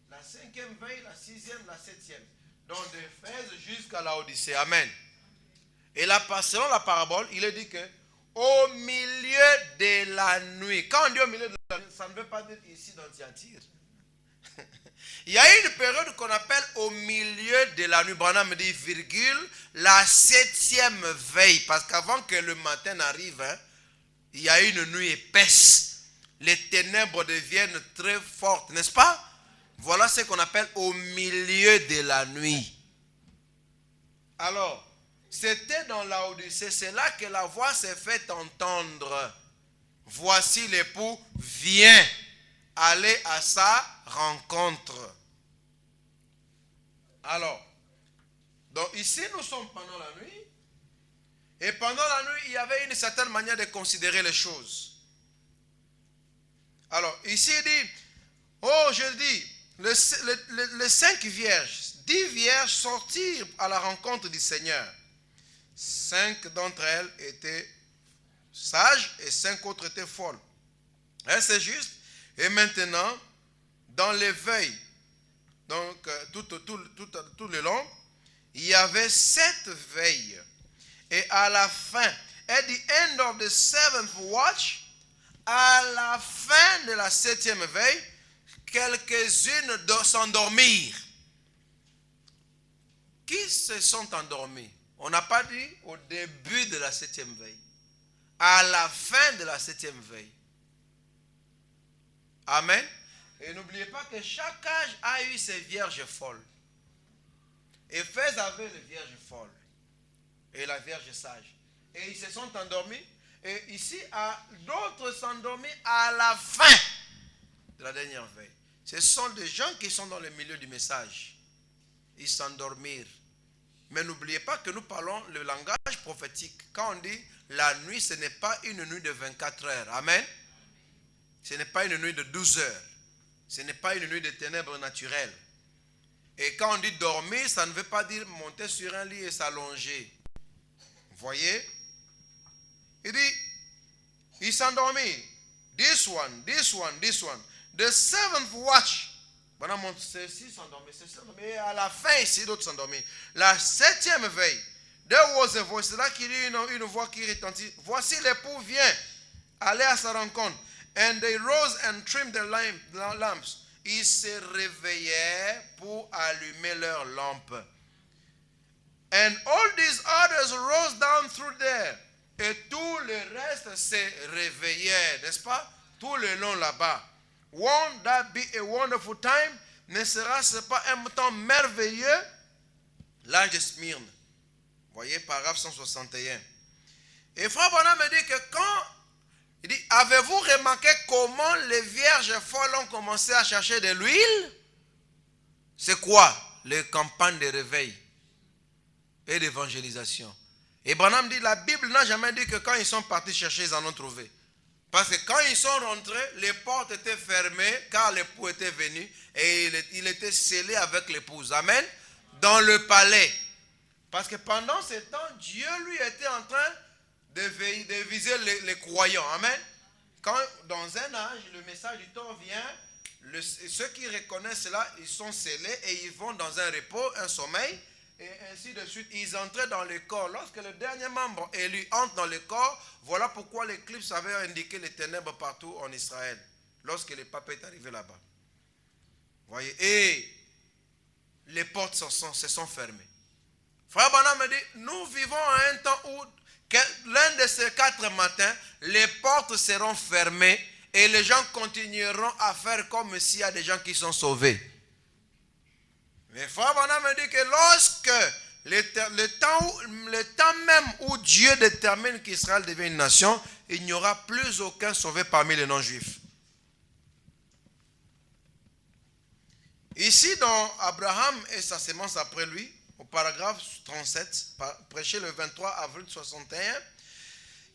la 5e veille, la 6e, la 7e. Donc d'Éphèse jusqu'à la Odyssée. Amen. Et là, selon la parabole, il est dit que au milieu de la nuit. Quand on dit au milieu de la nuit, ça ne veut pas dire ici dans Thyatire. Il y a une période qu'on appelle au milieu de la nuit. Branham me dit virgule, la 7e veille. Parce qu'avant que le matin n'arrive, hein, il y a une nuit épaisse. Les ténèbres deviennent très fortes, n'est-ce pas? Voilà ce qu'on appelle au milieu de la nuit. Alors, c'était dans la Odyssée, c'est là que la voix s'est fait entendre. Voici l'époux vient aller à sa rencontre. Alors, donc ici nous sommes pendant la nuit. Et pendant la nuit, il y avait une certaine manière de considérer les choses. Alors, ici il dit, oh je dis, les 5 vierges, 10 vierges sortirent à la rencontre du Seigneur. 5 d'entre elles étaient sages et 5 autres étaient folles. Hein, c'est juste. Et maintenant, dans l'éveil, donc tout le long, il y avait 7 veilles. Et à la fin, at the end of the 7th watch, à la fin de la 7e veille, quelques-unes s'endormirent. Qui se sont endormis? On n'a pas dit au début de la 7e veille. À la fin de la 7e veille. Amen. Et n'oubliez pas que chaque âge a eu ses vierges folles. Éphèse avait les vierges folles. Et la vierge sage. Et ils se sont endormis. Et ici, d'autres s'endormis à la fin de la dernière veille. Ce sont des gens qui sont dans le milieu du message. ils s'endormirent. Mais n'oubliez pas que nous parlons le langage prophétique. Quand on dit la nuit, ce n'est pas une nuit de 24 heures. Amen. Ce n'est pas une nuit de 12 heures. Ce n'est pas une nuit de ténèbres naturelles. Et quand on dit dormir, ça ne veut pas dire monter sur un lit et s'allonger. Vous voyez? Il dit, ils s'endormirent. This one. The seventh watch. Ceux-ci s'endormirent. Mais à la fin ici, d'autres s'endormirent. La 7e veille, there was a voice. C'est là qu'il y a une voix qui retentit. Voici l'époux vient. Allez à sa rencontre. And they rose and trimmed their lamps. Ils se réveillaient pour allumer leurs lampes. And all these others rose down through there. Et tout le reste se réveillait, n'est-ce pas? Tout le long là-bas. Won't that be a wonderful time? Ne sera-ce pas un temps merveilleux? L'âge de Smyrne. Voyez, paragraphe 161. Et Frère Branham me dit que quand il dit, avez-vous remarqué comment les vierges folles ont commencé à chercher de l'huile? C'est quoi? Les campagnes de réveil et d'évangélisation. Et Branham dit, la Bible n'a jamais dit que quand ils sont partis chercher, ils en ont trouvé. Parce que quand ils sont rentrés, les portes étaient fermées car l'époux était venu et il était scellé avec l'épouse. Amen. Dans le palais. Parce que pendant ce temps, Dieu lui était en train de viser les croyants. Amen. Quand dans un âge, le message du temps vient, ceux qui reconnaissent cela, ils sont scellés et ils vont dans un repos, un sommeil. Et ainsi de suite, ils entraient dans le corps. Lorsque le dernier membre élu entre dans le corps, voilà pourquoi l'éclipse avait indiqué les ténèbres partout en Israël. Lorsque le pape est arrivé là-bas. Voyez, et les portes se sont fermées. Frère Branham me dit, nous vivons à un temps où l'un de ces 4 matins, les portes seront fermées et les gens continueront à faire comme s'il y a des gens qui sont sauvés. Mais Frère Branham me dit que lorsque le temps même où Dieu détermine qu'Israël devient une nation, il n'y aura plus aucun sauvé parmi les non-juifs. Ici, dans Abraham et sa sémence après lui, au paragraphe 37, prêché le 23 avril 61,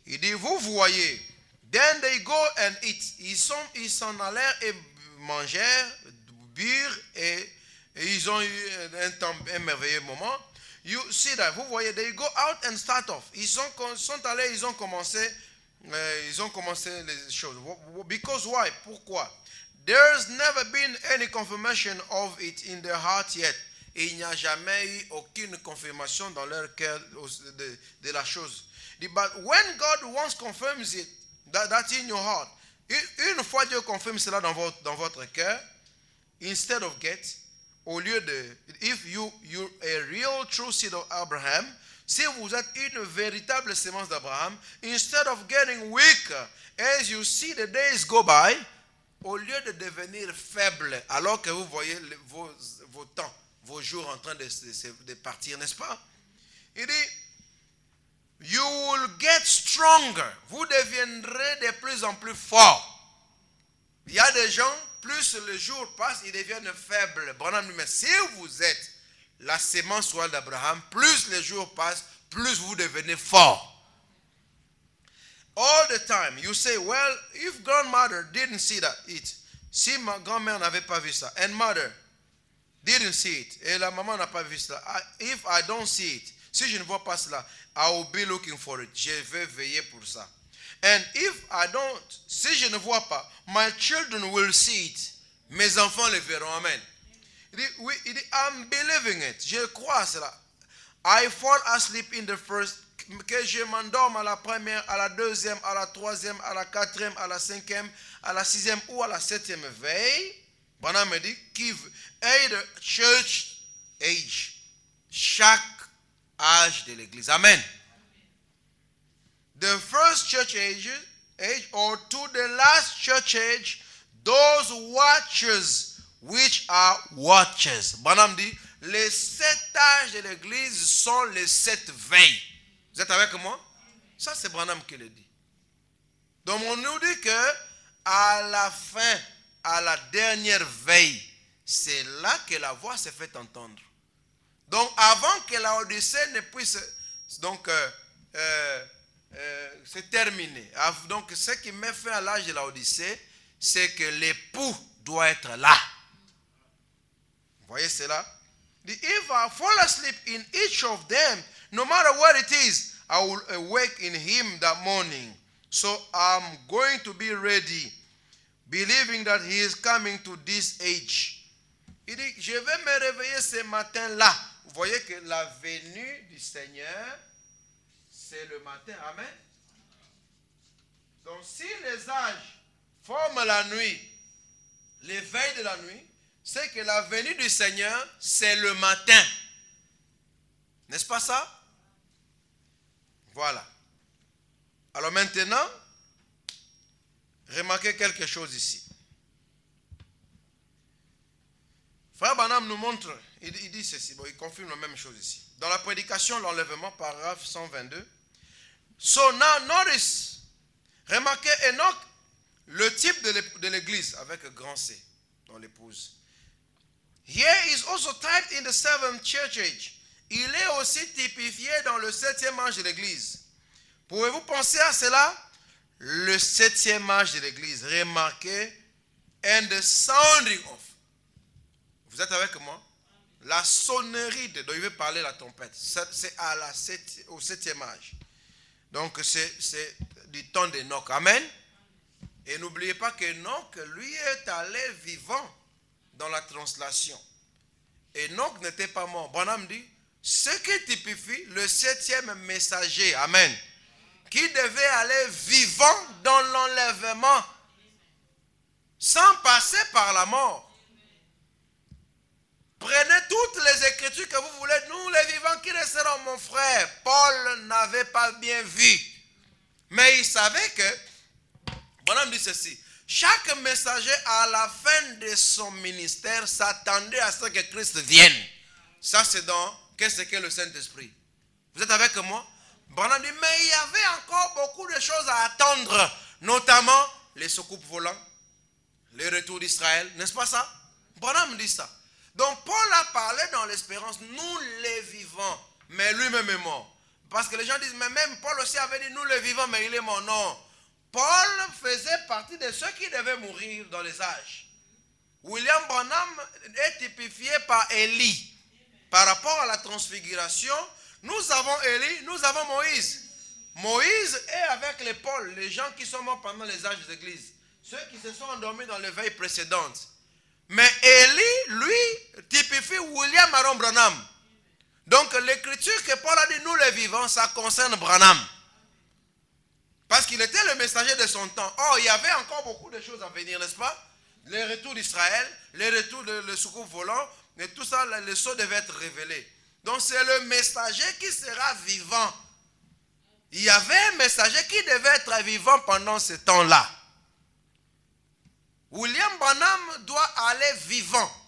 il dit, vous voyez, then they go and eat. Ils s'en allèrent et mangèrent, burent et ils ont eu un merveilleux moment. You see that, vous voyez, they go out and start off. Ils sont allés, ils ont commencé les choses. Because why? Pourquoi? There's never been any confirmation of it in their heart yet. Et il n'y a jamais eu aucune confirmation dans leur cœur de la chose. But when God once confirms it, that's in your heart. Une fois Dieu confirme cela dans votre cœur, instead of get, au lieu de, if you're a real true seed of Abraham, si vous êtes une véritable sémence d'Abraham, instead of getting weaker as you see the days go by, au lieu de devenir faible, alors que vous voyez vos temps, vos jours en train de partir, n'est-ce pas? Il dit, you will get stronger. Vous deviendrez de plus en plus forts. Il y a des gens, plus le jour passe, ils deviennent faibles. Branham dit, mais si vous êtes la sémence royale d'Abraham, plus les jours passent, plus vous devenez forts. All the time, you say, well, if grandmother didn't see it, si ma grand-mère n'avait pas vu ça, and mother didn't see it, et la maman n'a pas vu ça, if I don't see it, si je ne vois pas cela, I will be looking for it. Je vais veiller pour ça. And if I don't, si je ne vois pas, my children will see it. Mes enfants le verront. Amen. Il dit, I'm believing it. Je crois à cela. I fall asleep in the first, que je m'endorme à la première, à la deuxième, à la troisième, à la quatrième, à la cinquième, à la sixième ou à la septième veille. Branham me dit, give either church age. Chaque âge de l'église. Amen. The first church age or to the last church age, those watchers which are watchers. Branham dit, les 7 âges de l'église sont les 7 veilles. Vous êtes avec moi? Ça, c'est Branham qui le dit. Donc, on nous dit que à la fin, à la dernière veille, c'est là que la voix s'est fait entendre. Donc avant que la Odyssée ne puisse donc se terminer. Donc ce qui met fin à l'âge de la Odyssée, c'est que l'époux doit être là. Vous voyez cela? If I fall asleep in each of them, no matter what it is, I will awake in him that morning. So I'm going to be ready, believing that he is coming to this age. Il dit, je vais me réveiller ce matin-là. Vous voyez que la venue du Seigneur, c'est le matin. Amen. Donc si les âges forment la nuit, l'éveil de la nuit, c'est que la venue du Seigneur, c'est le matin. N'est-ce pas ça? Voilà. Alors maintenant, remarquez quelque chose ici. Frère Branham nous montre, il dit ceci, bon, il confirme la même chose ici. Dans la prédication, l'enlèvement, paragraphe 122. So now notice, remarquez Enoch, le type de l'église avec un grand C, dans l'épouse. Here is also typed in the seventh church age. Il est aussi typifié dans le septième âge de l'église. Pouvez-vous penser à cela? Le septième âge de l'église. Remarquez, and the sounding of. Vous êtes avec moi? La sonnerie dont il veut parler la trompette. C'est au septième âge. Donc c'est du temps d'Enoch. Amen. Et n'oubliez pas qu'Enoch, lui, est allé vivant dans la translation. Enoch n'était pas mort. Branham dit, ce qui typifie le septième messager, amen, qui devait aller vivant dans l'enlèvement, sans passer par la mort. Prenez toutes les écritures que vous voulez, nous les vivants qui resteront, mon frère. Paul n'avait pas bien vu, mais il savait que, Branham dit ceci, chaque messager à la fin de son ministère s'attendait à ce que Christ vienne. Ça c'est dans qu'est-ce que le Saint-Esprit. Vous êtes avec moi? Branham dit, mais il y avait encore beaucoup de choses à attendre, notamment les soucoupes volants, les retours d'Israël, n'est-ce pas ça? Branham dit ça. Donc Paul a parlé dans l'espérance, nous les vivants, mais lui-même est mort. Parce que les gens disent, mais même Paul aussi avait dit, nous les vivants, mais il est mort. Non. Paul faisait partie de ceux qui devaient mourir dans les âges. William Branham est typifié par Élie. Par rapport à la transfiguration, nous avons Élie, nous avons Moïse. Moïse est avec les Paul, les gens qui sont morts pendant les âges des églises. Ceux qui se sont endormis dans l'éveil précédente. Mais Élie, lui, typifie William Aaron Branham. Donc l'écriture que Paul a dit, nous les vivants, ça concerne Branham. Parce qu'il était le messager de son temps. Or, il y avait encore beaucoup de choses à venir, n'est-ce pas? Les retours d'Israël, les retours de soucoupes volants, et tout ça, les sceaux devaient être révélés. Donc, c'est le messager qui sera vivant. Il y avait un messager qui devait être vivant pendant ce temps-là. William Branham doit aller vivant.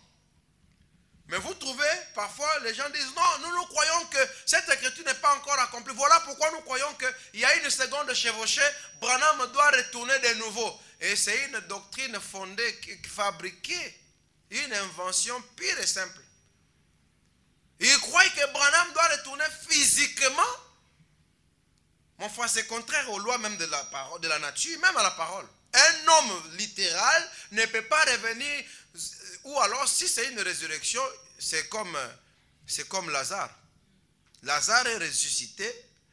Mais vous trouvez, parfois, les gens disent, non, nous croyons que cette écriture n'est pas encore accomplie. Voilà pourquoi nous croyons qu'il y a une seconde chevauchée, Branham doit retourner de nouveau. Et c'est une doctrine fondée, fabriquée, une invention pure et simple. Ils croient que Branham doit retourner physiquement. Mon frère, c'est contraire aux lois même de la parole, de la nature, même à la parole. Un homme littéral ne peut pas revenir, ou alors si c'est une résurrection, c'est comme Lazare. Lazare est ressuscité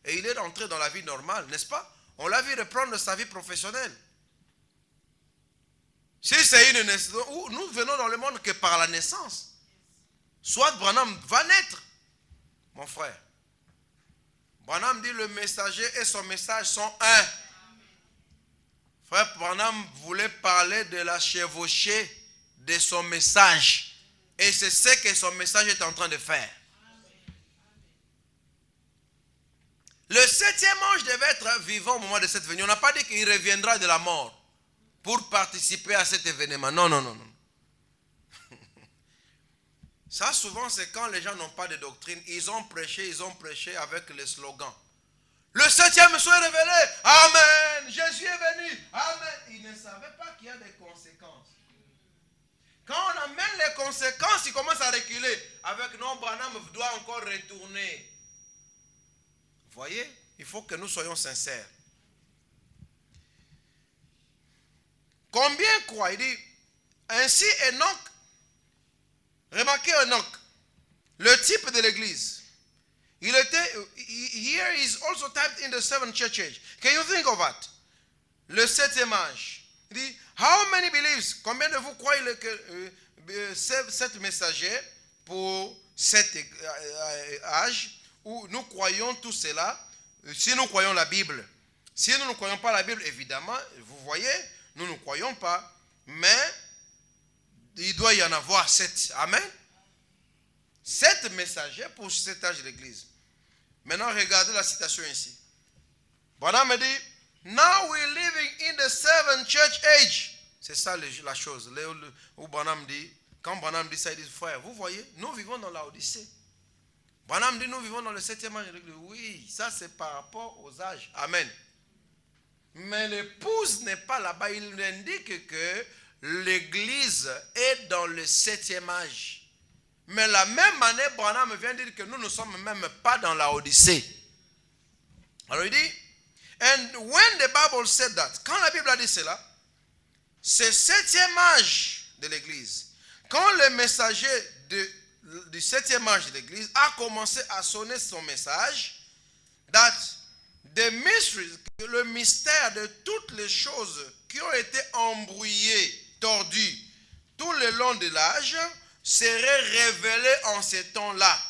et il est rentré dans la vie normale, n'est-ce pas? On l'a vu reprendre sa vie professionnelle. Si c'est une naissance, nous venons dans le monde que par la naissance, soit Branham va naître, mon frère. Branham dit le messager et son message sont un. Frère Branham voulait parler de la chevauchée de son message. Et c'est ce que son message est en train de faire. Le septième ange devait être vivant au moment de cette venue. On n'a pas dit qu'il reviendra de la mort pour participer à cet événement. Non, non, non, non. Ça, souvent, c'est quand les gens n'ont pas de doctrine. Ils ont prêché avec le slogan. Le septième soit révélé. Amen. Jésus est venu. Amen. Ils ne savaient pas qu'il y a des conséquences. Quand on amène les conséquences, il commence à reculer. Avec non, Branham doit encore retourner. Vous voyez, il faut que nous soyons sincères. Combien croient? Il dit, ainsi Enoch, remarquez Enoch, le type de l'église. Il était, here is also typed in the seventh church age. Can you think of that? Le septième âge. Il dit, how many believes? Combien de vous croyez que sept messagers pour cet âge où nous croyons tout cela, si nous croyons la Bible. Si nous ne croyons pas la Bible, évidemment, vous voyez, nous ne croyons pas, mais il doit y en avoir 7. Amen. 7 messagers pour cet âge de l'église. Maintenant, regardez la citation ici. Branham me dit, now we're living in the seventh church age. C'est ça la chose. Où Branham dit, quand Branham dit ça, il dit, frère, vous voyez, nous vivons dans la Odyssée. Branham dit, nous vivons dans le 7e âge de l'église. Oui, ça c'est par rapport aux âges. Amen. Mais l'épouse n'est pas là-bas. Il indique que l'église est dans le 7e âge. Mais la même année, Branham vient dire que nous ne sommes même pas dans la Odyssée. Alors il dit, and when the Bible said that, quand la Bible a dit cela, c'est 7e âge de l'église. Quand le messager du 7e âge de l'église a commencé à sonner son message, that the mysteries, le mystère de toutes les choses qui ont été embrouillées, tordues, tout le long de l'âge, serait révélé en ces temps-là.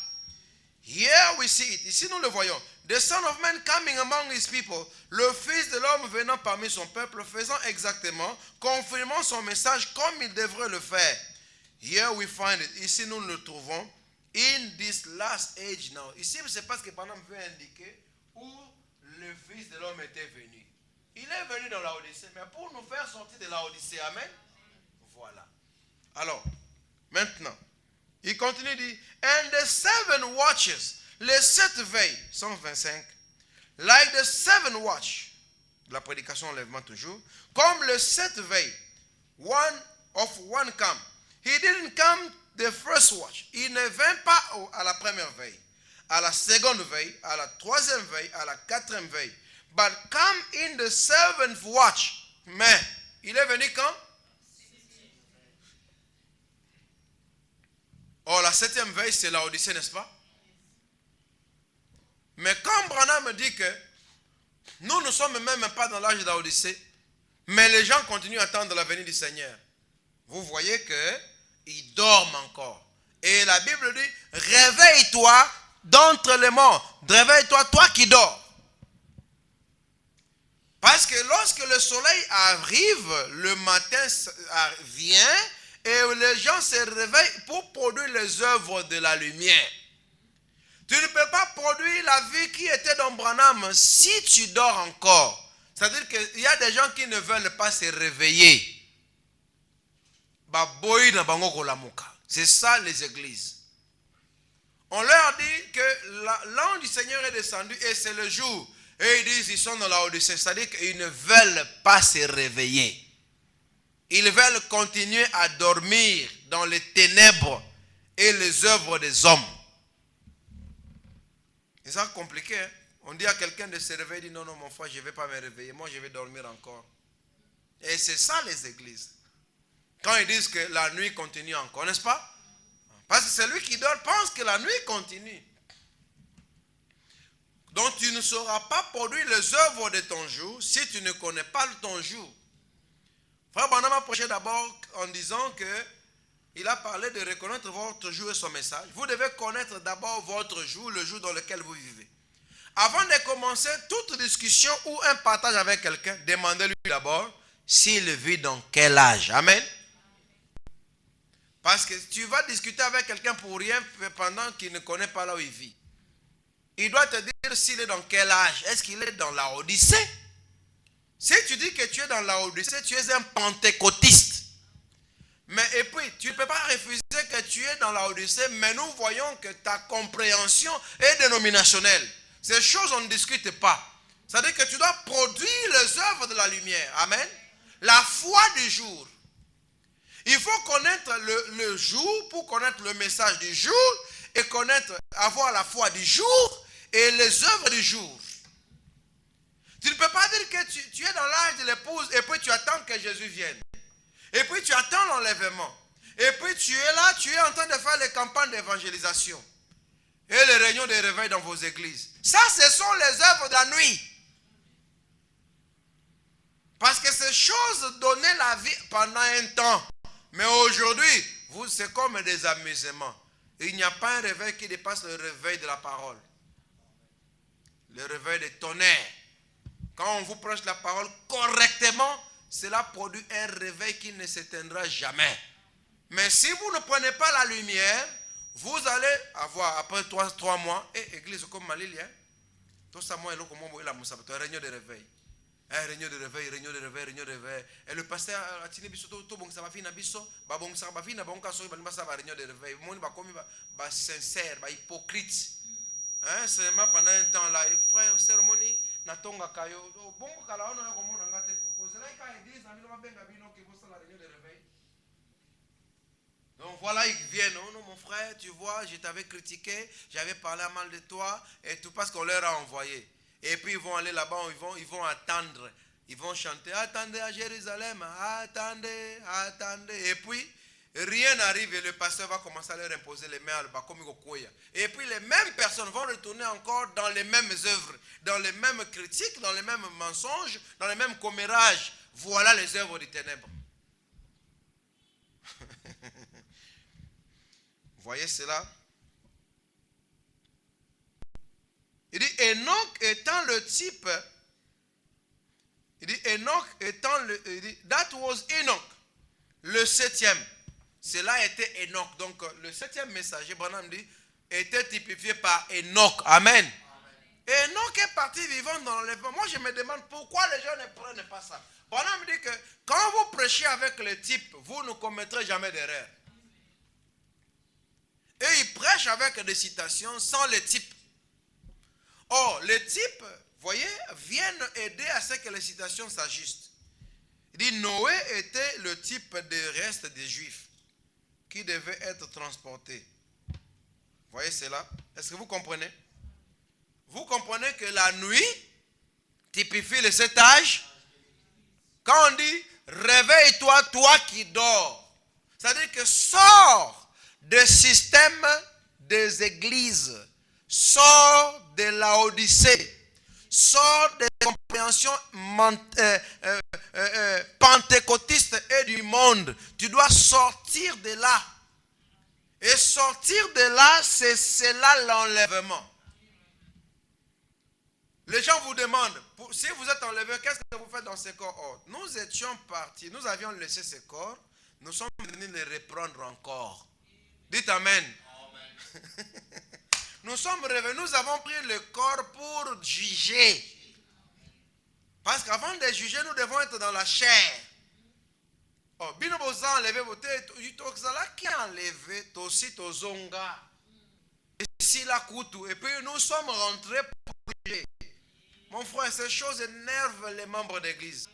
Here we see it. Ici nous le voyons. The Son of Man coming among his people. Le Fils de l'homme venant parmi son peuple, faisant exactement, confirmant son message comme il devrait le faire. Here we find it. Ici nous le trouvons. In this last age now. Ici c'est parce que Branham veut indiquer où le Fils de l'homme était venu. Il est venu dans la Odyssée, mais pour nous faire sortir de la Odyssée. Amen. Voilà. Alors, maintenant, il continue, dit, and the 7 watches, les 7 veilles, 125, like the 7 watch, la prédication enlèvement toujours, comme le 7 veilles, one come. He didn't come the first watch. Il ne vint pas à la première veille, à la seconde veille, à la troisième veille, à la quatrième veille, but come in the 7th watch. Mais, il est venu quand? Oh, la 7e veille, c'est la Odyssée, n'est-ce pas? Mais quand Branham me dit que nous ne sommes même pas dans l'âge de la Odyssée, mais les gens continuent à attendre la venue du Seigneur, vous voyez qu'ils dorment encore. Et la Bible dit, réveille-toi d'entre les morts. Réveille-toi, toi qui dors. Parce que lorsque le soleil arrive, le matin vient, et les gens se réveillent pour produire les œuvres de la lumière. Tu ne peux pas produire la vie qui était dans Branham si tu dors encore. C'est-à-dire qu'il y a des gens qui ne veulent pas se réveiller. C'est ça les églises. On leur dit que l'ange du Seigneur est descendu et c'est le jour. Et ils disent qu'ils sont dans la Odyssée. C'est-à-dire qu'ils ne veulent pas se réveiller. Ils veulent continuer à dormir dans les ténèbres et les œuvres des hommes. C'est ça compliqué. Hein? On dit à quelqu'un de se réveiller, il dit non, non, mon frère, je ne vais pas me réveiller. Moi, je vais dormir encore. Et c'est ça les églises. Quand ils disent que la nuit continue encore, n'est-ce pas? Parce que celui qui dort pense que la nuit continue. Donc, tu ne sauras pas produire les œuvres de ton jour si tu ne connais pas ton jour. Frère Branham a prêché d'abord en disant que il a parlé de reconnaître votre jour et son message. Vous devez connaître d'abord votre jour, le jour dans lequel vous vivez. Avant de commencer toute discussion ou un partage avec quelqu'un, demandez-lui d'abord s'il vit dans quel âge. Amen. Parce que tu vas discuter avec quelqu'un pour rien pendant qu'il ne connaît pas là où il vit. Il doit te dire s'il est dans quel âge. Est-ce qu'il est dans la Odyssée? Si tu dis que tu es dans la Odyssée, tu es un pentecôtiste. Mais et puis, tu ne peux pas refuser que tu es dans la Odyssée, mais nous voyons que ta compréhension est dénominationnelle. Ces choses, on ne discute pas. C'est-à-dire que tu dois produire les œuvres de la lumière. Amen. La foi du jour. Il faut connaître le jour pour connaître le message du jour et avoir la foi du jour et les œuvres du jour. Tu ne peux pas dire que tu es dans l'âge de l'épouse et puis tu attends que Jésus vienne. Et puis tu attends l'enlèvement. Et puis tu es là, tu es en train de faire les campagnes d'évangélisation. Et les réunions de réveil dans vos églises. Ça, ce sont les œuvres de la nuit. Parce que ces choses donnaient la vie pendant un temps. Mais aujourd'hui, c'est comme des amusements. Il n'y a pas un réveil qui dépasse le réveil de la parole. Le réveil des tonnerres. Quand on vous prêche la parole correctement, cela produit un réveil qui ne s'éteindra jamais. Mais si vous ne prenez pas la lumière, vous allez avoir, après 3 mois, et église comme Malili, tout ça, moi, réunion de réveil. Réunion de réveil, réunion de réveil, réunion de réveil. Et le pasteur a dit que bon, ça va finir, bon, ça va finir, bon, ça va réunion de réveil. Moi, je suis sincère, hypocrite. Seulement pendant un temps là, frère, cérémonie, natonga kayo, bon, kala on a comment on a été proposé. Là, quand l'église a mis le bengabino qui vous la réunion de réveil. Donc voilà, ils viennent. Oh non, mon frère, tu vois, je t'avais critiqué, j'avais parlé mal de toi, et tout parce qu'on leur a envoyé. Et puis ils vont aller là-bas, ils vont attendre. Ils vont chanter, attendez à Jérusalem, attendez, attendez. Et puis, rien n'arrive et le pasteur va commencer à leur imposer les mains à l'Bakomi. Et puis les mêmes personnes vont retourner encore dans les mêmes œuvres, dans les mêmes critiques, dans les mêmes mensonges, dans les mêmes commérages. Voilà les œuvres des ténèbres. Vous voyez cela? Il dit, Enoch étant le type, il dit, Enoch étant il dit, that was Enoch, le 7e. Cela était Enoch. Donc, le 7e messager, Branham dit, était typifié par Enoch. Amen. Enoch est parti vivant dans l'enlèvement. Moi, je me demande pourquoi les gens ne prennent pas ça. Branham dit que quand vous prêchez avec le type, vous ne commettrez jamais d'erreur. Et ils prêchent avec des citations sans les types. Or, les types, voyez, viennent aider à ce que les citations s'ajustent. Il dit, Noé était le type des restes des Juifs qui devaient être transportés. Voyez cela? Est-ce que vous comprenez? Vous comprenez que la nuit typifie le 7 âges? Quand on dit, réveille-toi, toi qui dors. C'est-à-dire que sors des systèmes des églises. Sors de la Odyssée, sors des compréhensions pentecôtistes et du monde. Tu dois sortir de là. Et sortir de là, c'est là l'enlèvement. Les gens vous demandent, si vous êtes enlevé, qu'est-ce que vous faites dans ces corps? Oh, nous étions partis, nous avions laissé ces corps, nous sommes venus les reprendre encore. Dites Amen. Nous sommes revenus, nous avons pris le corps pour juger. Parce qu'avant de juger, nous devons être dans la chair. Oh, bino boza enlevé voté, tozala qui a enlevé, tosi tozonga. Ici la koutou. Et puis nous sommes rentrés pour juger. Mon frère, ces choses énervent les membres d'église.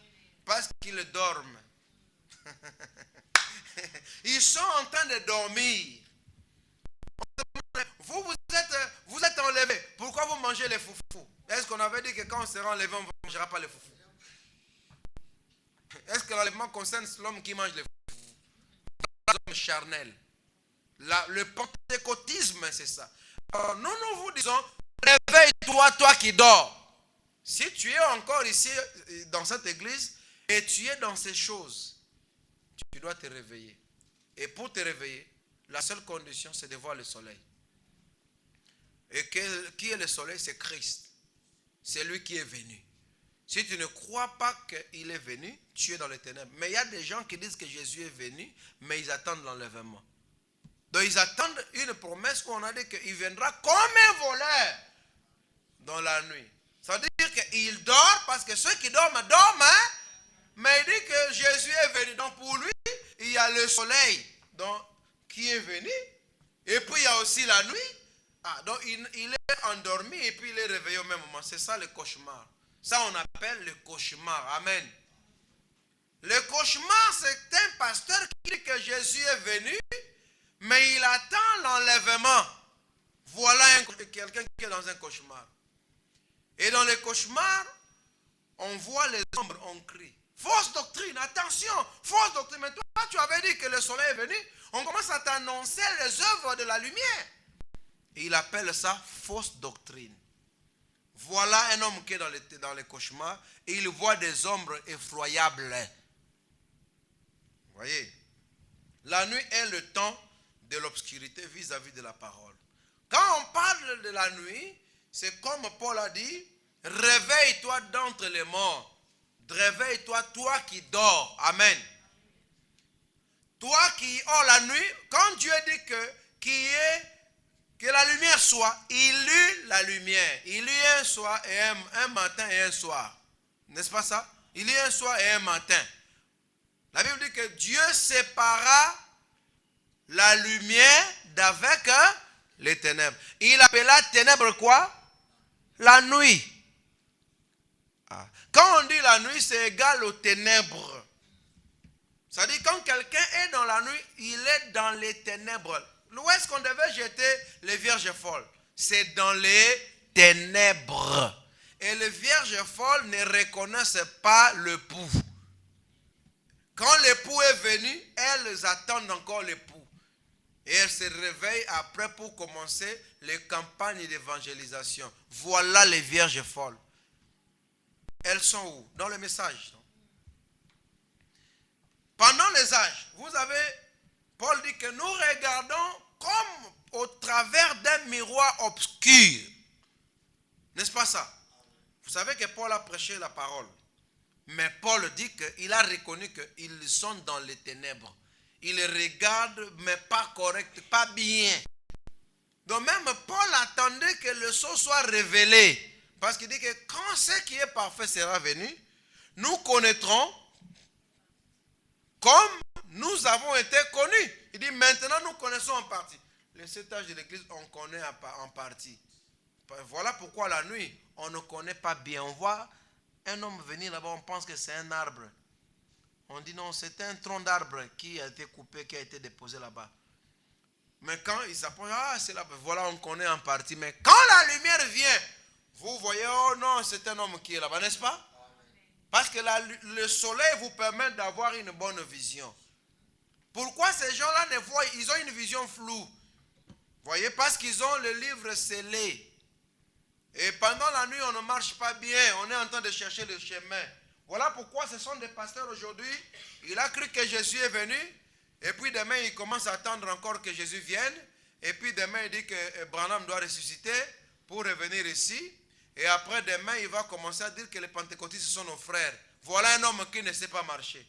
Parce qu'ils dorment. Ils sont en train de dormir. Vous êtes enlevé. Pourquoi vous mangez les foufous? Est-ce qu'on avait dit que quand on sera enlevé, on ne mangera pas les foufous? Est-ce que l'enlèvement concerne l'homme qui mange les foufous? L'homme charnel. Le pentecôtisme, c'est ça. Alors, nous vous disons, réveille-toi, toi qui dors. Si tu es encore ici, dans cette église, et tu es dans ces choses, tu dois te réveiller. Et pour te réveiller, la seule condition, c'est de voir le soleil. Et qui est le soleil? C'est Christ. C'est lui qui est venu. Si tu ne crois pas qu'il est venu, tu es dans les ténèbres. Mais il y a des gens qui disent que Jésus est venu, mais ils attendent l'enlèvement. Donc ils attendent une promesse où on a dit qu'il viendra comme un voleur dans la nuit. Ça veut dire qu'il dort parce que ceux qui dorment, dorment. Hein? Mais il dit que Jésus est venu. Donc pour lui, il y a le soleil qui est venu. Et puis il y a aussi la nuit. Donc il est endormi et puis il est réveillé au même moment. C'est ça le cauchemar. Ça on appelle le cauchemar. Amen. Le cauchemar, c'est un pasteur qui dit que Jésus est venu, mais il attend l'enlèvement. Voilà quelqu'un qui est dans un cauchemar. Et dans les cauchemars, on voit les ombres, on crie. Fausse doctrine, attention, fausse doctrine. Mais toi, tu avais dit que le soleil est venu. On commence à t'annoncer les œuvres de la lumière. Et il appelle ça fausse doctrine. Voilà un homme qui est dans les cauchemars et il voit des ombres effroyables. Vous voyez? La nuit est le temps de l'obscurité vis-à-vis de la parole. Quand on parle de la nuit, c'est comme Paul a dit, réveille-toi d'entre les morts. Réveille-toi, toi qui dors. Amen. Toi qui, la nuit, quand Dieu dit que la lumière soit, il eut la lumière. Il eut un soir et un matin et un soir. N'est-ce pas ça? Il eut un soir et un matin. La Bible dit que Dieu sépara la lumière d'avec les ténèbres. Il appela ténèbres quoi? La nuit. Quand on dit la nuit, c'est égal aux ténèbres. C'est-à-dire quand quelqu'un est dans la nuit, il est dans les ténèbres. Où est-ce qu'on devait jeter les vierges folles? C'est dans les ténèbres. Et les vierges folles ne reconnaissent pas l'époux. Quand l'époux est venu, elles attendent encore l'époux. Et elles se réveillent après pour commencer les campagnes d'évangélisation. Voilà les vierges folles. Elles sont où? Dans le message. Pendant les âges, vous avez, Paul dit que nous regardons comme au travers d'un miroir obscur. N'est-ce pas ça? Vous savez que Paul a prêché la parole. Mais Paul dit qu'il a reconnu qu'ils sont dans les ténèbres. Ils regardent, mais pas correct, pas bien. Donc même Paul attendait que le sceau soit révélé. Parce qu'il dit que quand ce qui est parfait sera venu, nous connaîtrons comme nous avons été connus. Il dit maintenant nous connaissons en partie. Les 7 âges de l'église, on connaît en partie. Voilà pourquoi la nuit, on ne connaît pas bien. On voit un homme venir là-bas, on pense que c'est un arbre. On dit non, c'est un tronc d'arbre qui a été coupé, qui a été déposé là-bas. Mais quand il s'approche, c'est là, voilà, on connaît en partie. Mais quand la lumière vient, vous voyez, oh non, c'est un homme qui est là-bas, n'est-ce pas? Parce que le soleil vous permet d'avoir une bonne vision. Pourquoi ces gens-là ne voient, ils ont une vision floue? Vous voyez, parce qu'ils ont le livre scellé. Et pendant la nuit, on ne marche pas bien, on est en train de chercher le chemin. Voilà pourquoi ce sont des pasteurs aujourd'hui. Il a cru que Jésus est venu. Et puis demain, il commence à attendre encore que Jésus vienne. Et puis demain, il dit que Branham doit ressusciter pour revenir ici. Et après demain, il va commencer à dire que les pentecôtistes sont nos frères. Voilà un homme qui ne sait pas marcher.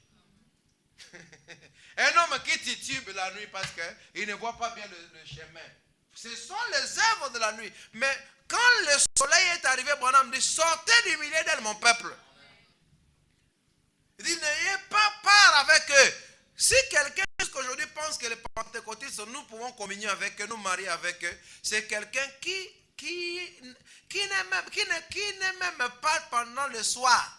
Un homme qui titube la nuit parce qu'il ne voit pas bien le chemin. Ce sont les œuvres de la nuit. Mais quand le soleil est arrivé, Branham dit, sortez du milieu d'elle, mon peuple. Il dit, n'ayez pas peur avec eux. Si quelqu'un jusqu'aujourd'hui pense que les pentecôtistes, nous pouvons communier avec eux, nous marier avec eux, c'est quelqu'un qui n'est même pas pendant le soir.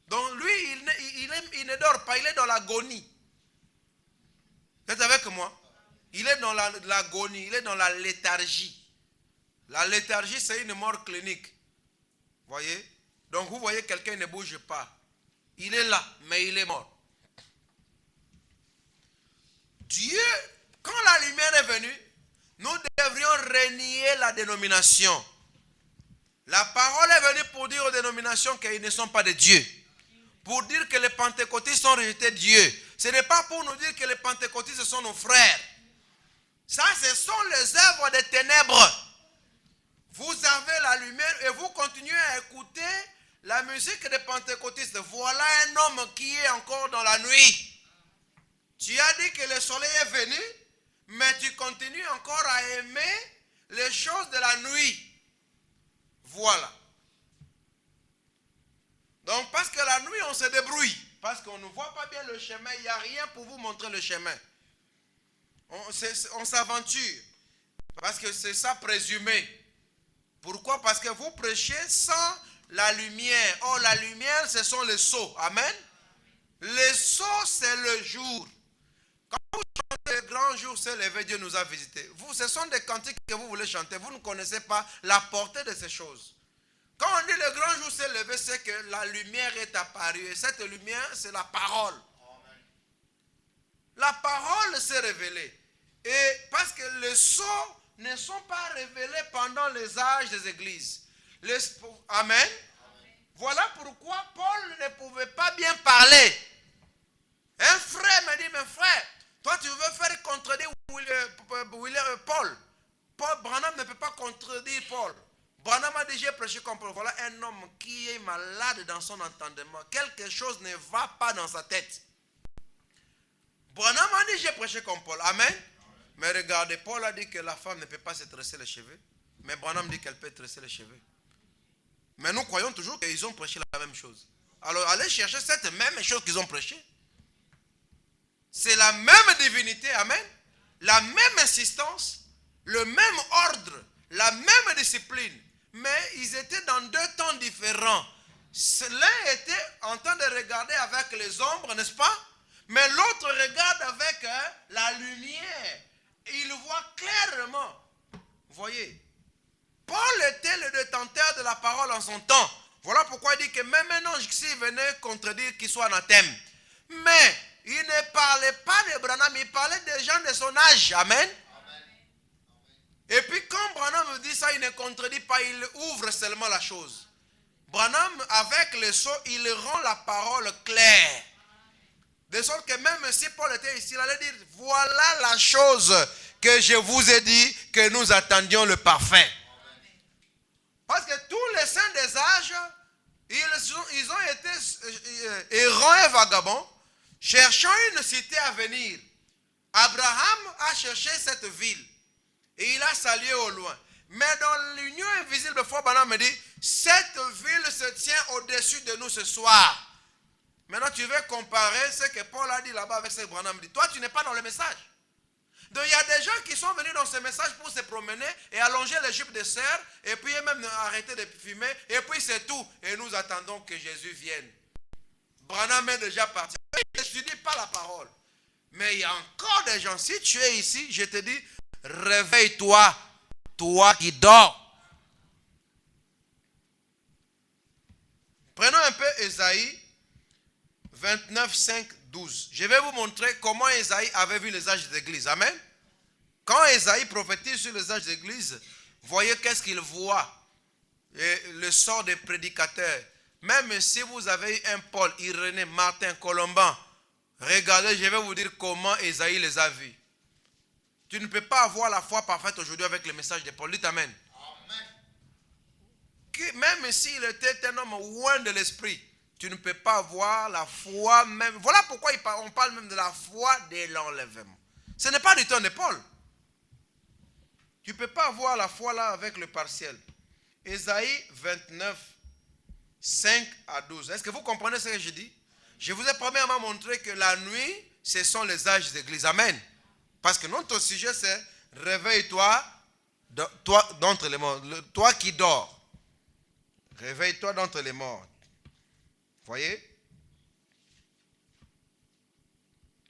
Donc lui, il ne dort pas, il est dans l'agonie. Vous êtes avec moi? Il est dans l'agonie, il est dans la léthargie. La léthargie, c'est une mort clinique. Vous voyez? Donc vous voyez, quelqu'un ne bouge pas. Il est là, mais il est mort. Dieu, quand la lumière est venue, nous devrions renier la dénomination. La parole est venue pour dire aux dénominations qu'ils ne sont pas de Dieu. Pour dire que les pentecôtistes ont rejeté Dieu. Ce n'est pas pour nous dire que les pentecôtistes sont nos frères. Ça, ce sont les œuvres des ténèbres. Vous avez la lumière et vous continuez à écouter la musique des pentecôtistes. Voilà un homme qui est encore dans la nuit. Tu as dit que le soleil est venu, mais tu continues encore à aimer les choses de la nuit. Voilà. Donc parce que la nuit on se débrouille, parce qu'on ne voit pas bien le chemin, il n'y a rien pour vous montrer le chemin. On s'aventure, parce que c'est ça présumé. Pourquoi? Parce que vous prêchez sans la lumière. Oh, la lumière, ce sont les sceaux. Amen. Les sceaux, c'est le jour. Quand vous chantez le grand jour s'est levé, Dieu nous a visités. Vous, ce sont des cantiques que vous voulez chanter. Vous ne connaissez pas la portée de ces choses. Quand on dit le grand jour s'est levé, c'est que la lumière est apparue. Et cette lumière, c'est la parole. La parole s'est révélée. Et parce que les sceaux ne sont pas révélés pendant les âges des églises. Amen. Voilà pourquoi Paul ne pouvait pas bien parler. Un frère me dit, mais frère, toi tu veux faire contredire Paul. Paul Branham ne peut pas contredire Paul. Branham a déjà prêché comme Paul. Voilà un homme qui est malade dans son entendement. Quelque chose ne va pas dans sa tête. Branham a dit, j'ai prêché comme Paul. Amen. Mais regardez, Paul a dit que la femme ne peut pas se tresser les cheveux. Mais Branham dit qu'elle peut tresser les cheveux. Mais nous croyons toujours qu'ils ont prêché la même chose. Alors allez chercher cette même chose qu'ils ont prêché. C'est la même divinité, amen. La même insistance, le même ordre, la même discipline. Mais ils étaient dans deux temps différents. L'un était en train de regarder avec les ombres, n'est-ce pas? Mais l'autre regarde avec la lumière. Il voit clairement. Vous voyez? Paul était le détenteur de la parole en son temps. Voilà pourquoi il dit que même un ange s'il venait contredire qu'il soit anathème. Mais il ne parlait pas de Branham, il parlait des gens de son âge. Amen. Et puis quand Branham dit ça, il ne contredit pas, il ouvre seulement la chose. Branham, avec le sceau, il rend la parole claire. De sorte que même si Paul était ici, il allait dire, voilà la chose que je vous ai dit, que nous attendions le parfait. Parce que tous les saints des âges, ils ont été errants et vagabonds, cherchant une cité à venir. Abraham a cherché cette ville. Et il a salué au loin. Mais dans l'union invisible de foi, Branham me dit, cette ville se tient au-dessus de nous ce soir. Maintenant, tu veux comparer ce que Paul a dit là-bas avec ce que Branham dit. Toi, tu n'es pas dans le message. Donc, il y a des gens qui sont venus dans ce message pour se promener et allonger les jupes de sœurs et puis même arrêter de fumer. Et puis, c'est tout. Et nous attendons que Jésus vienne. Branham est déjà parti. Il n'étudie pas la parole. Mais il y a encore des gens. Si tu es ici, je te dis, réveille-toi, toi qui dors. Prenons un peu Ésaïe 29, 5, 12. Je vais vous montrer comment Ésaïe avait vu les âges d'église. Amen. Quand Ésaïe prophétise sur les âges d'église, voyez qu'est-ce qu'il voit. Et le sort des prédicateurs. Même si vous avez eu un Paul, Irénée, Martin, Colomban, regardez, je vais vous dire comment Ésaïe les a vus. Tu ne peux pas avoir la foi parfaite aujourd'hui avec le message de Paul. Dites Amen. Même s'il était un homme loin de l'esprit, tu ne peux pas avoir la foi même. Voilà pourquoi on parle même de la foi de l'enlèvement. Ce n'est pas du temps de Paul. Tu ne peux pas avoir la foi là avec le partiel. Ésaïe 29, 5 à 12. Est-ce que vous comprenez ce que je dis? Je vous ai premièrement montré que la nuit, ce sont les âges d'église. Amen. Parce que notre sujet c'est réveille-toi d'entre les morts. Toi qui dors. Réveille-toi d'entre les morts. Voyez?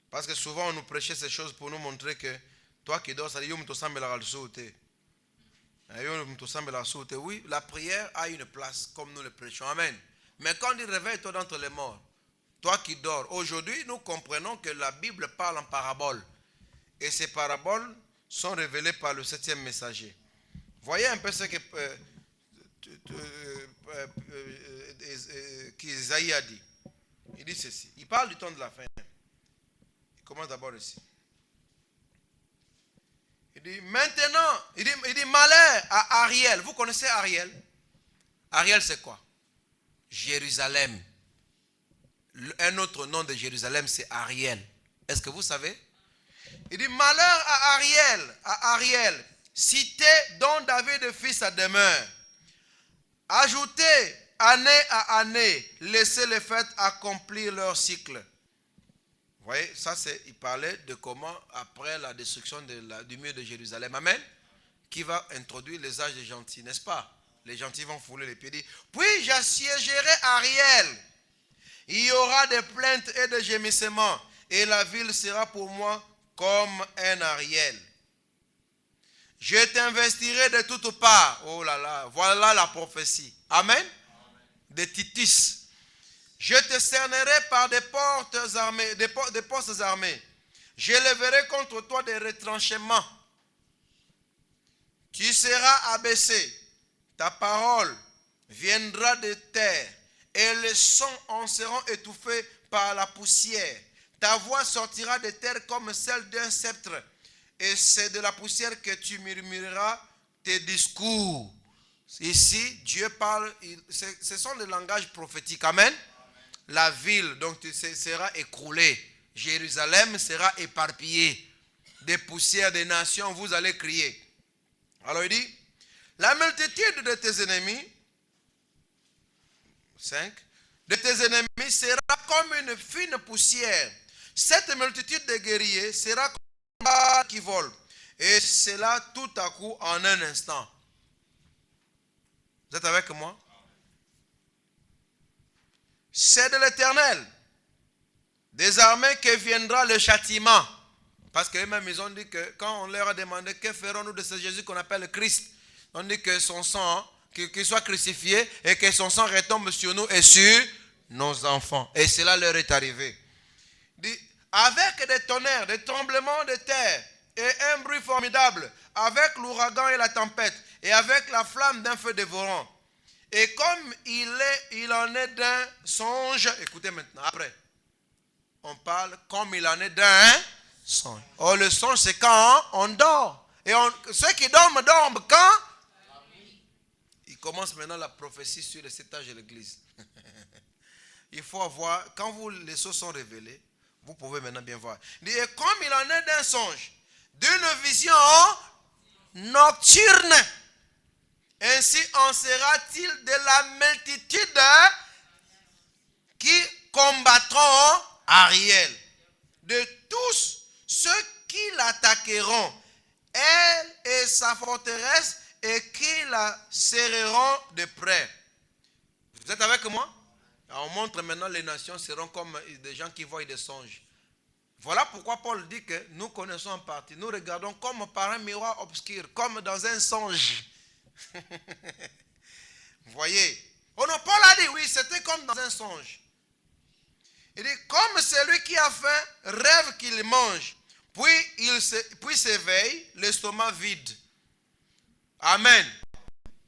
Parce que souvent on nous prêchait ces choses pour nous montrer que toi qui dors, ça dit oui, la prière a une place comme nous le prêchons. Amen. Mais quand on dit réveille-toi d'entre les morts, toi qui dors, aujourd'hui nous comprenons que la Bible parle en paraboles. Et ces paraboles sont révélées par le 7e messager. Voyez un peu ce que qu'Isaïe a dit. Il dit ceci. Il parle du temps de la fin. Il commence d'abord ici. Il dit maintenant, il dit malheur à Ariel. Vous connaissez Ariel? Ariel c'est quoi? Jérusalem. Un autre nom de Jérusalem c'est Ariel. Est-ce que vous savez? Il dit malheur à Ariel, cité dont David fils sa demeure. Ajoutez année à année, laissez les fêtes accomplir leur cycle. Vous voyez, ça il parlait de comment après la destruction du mur de Jérusalem, amen, qui va introduire les âges des gentils, n'est-ce pas? Les gentils vont fouler les pieds. Dit, puis j'assiégerai Ariel. Il y aura des plaintes et des gémissements. Et la ville sera pour moi comme un Ariel. Je t'investirai de toutes parts. Oh là là, voilà la prophétie. Amen. De Titus. Je te cernerai par des portes armées, des postes armés. Je leverai contre toi des retranchements. Tu seras abaissé. Ta parole viendra de terre. Et les sons en seront étouffés par la poussière. Ta voix sortira de terre comme celle d'un sceptre. Et c'est de la poussière que tu murmureras tes discours. Ici, Dieu parle, ce sont des langages prophétiques. Amen. La ville donc sera écroulée. Jérusalem sera éparpillée. Des poussières des nations, vous allez crier. Alors il dit, la multitude de tes ennemis, 5, de tes ennemis sera comme une fine poussière. Cette multitude de guerriers sera comme un bas qui vole. Et cela tout à coup en un instant. Vous êtes avec moi? C'est de l'Éternel. Désormais que viendra le châtiment. Parce qu'eux-mêmes, ils ont dit que quand on leur a demandé que ferons-nous de ce Jésus qu'on appelle le Christ, on dit que son sang, qu'il soit crucifié et que son sang retombe sur nous et sur nos enfants. Et cela leur est arrivé. Dit, avec des tonnerres, des tremblements de terre et un bruit formidable, avec l'ouragan et la tempête et avec la flamme d'un feu dévorant. Et comme il en est d'un songe, écoutez maintenant, après, on parle comme il en est d'un songe. Oh, le songe, c'est quand on dort. Et ceux qui dorment quand? Il commence maintenant la prophétie sur le 7 âges de l'église. Il faut avoir, quand les choses sont révélées, vous pouvez maintenant bien voir. Et comme il en est d'un songe, d'une vision nocturne, ainsi en sera-t-il de la multitude qui combattront Ariel. De tous ceux qui l'attaqueront, elle et sa forteresse, et qui la serreront de près. Vous êtes avec moi? Alors, on montre maintenant les nations seront comme des gens qui voient des songes. Voilà pourquoi Paul dit que nous connaissons en partie. Nous regardons comme par un miroir obscur, comme dans un songe. Vous voyez? Oh non, Paul a dit oui, c'était comme dans un songe. Il dit, comme celui qui a faim rêve qu'il mange, puis s'éveille, l'estomac vide. Amen.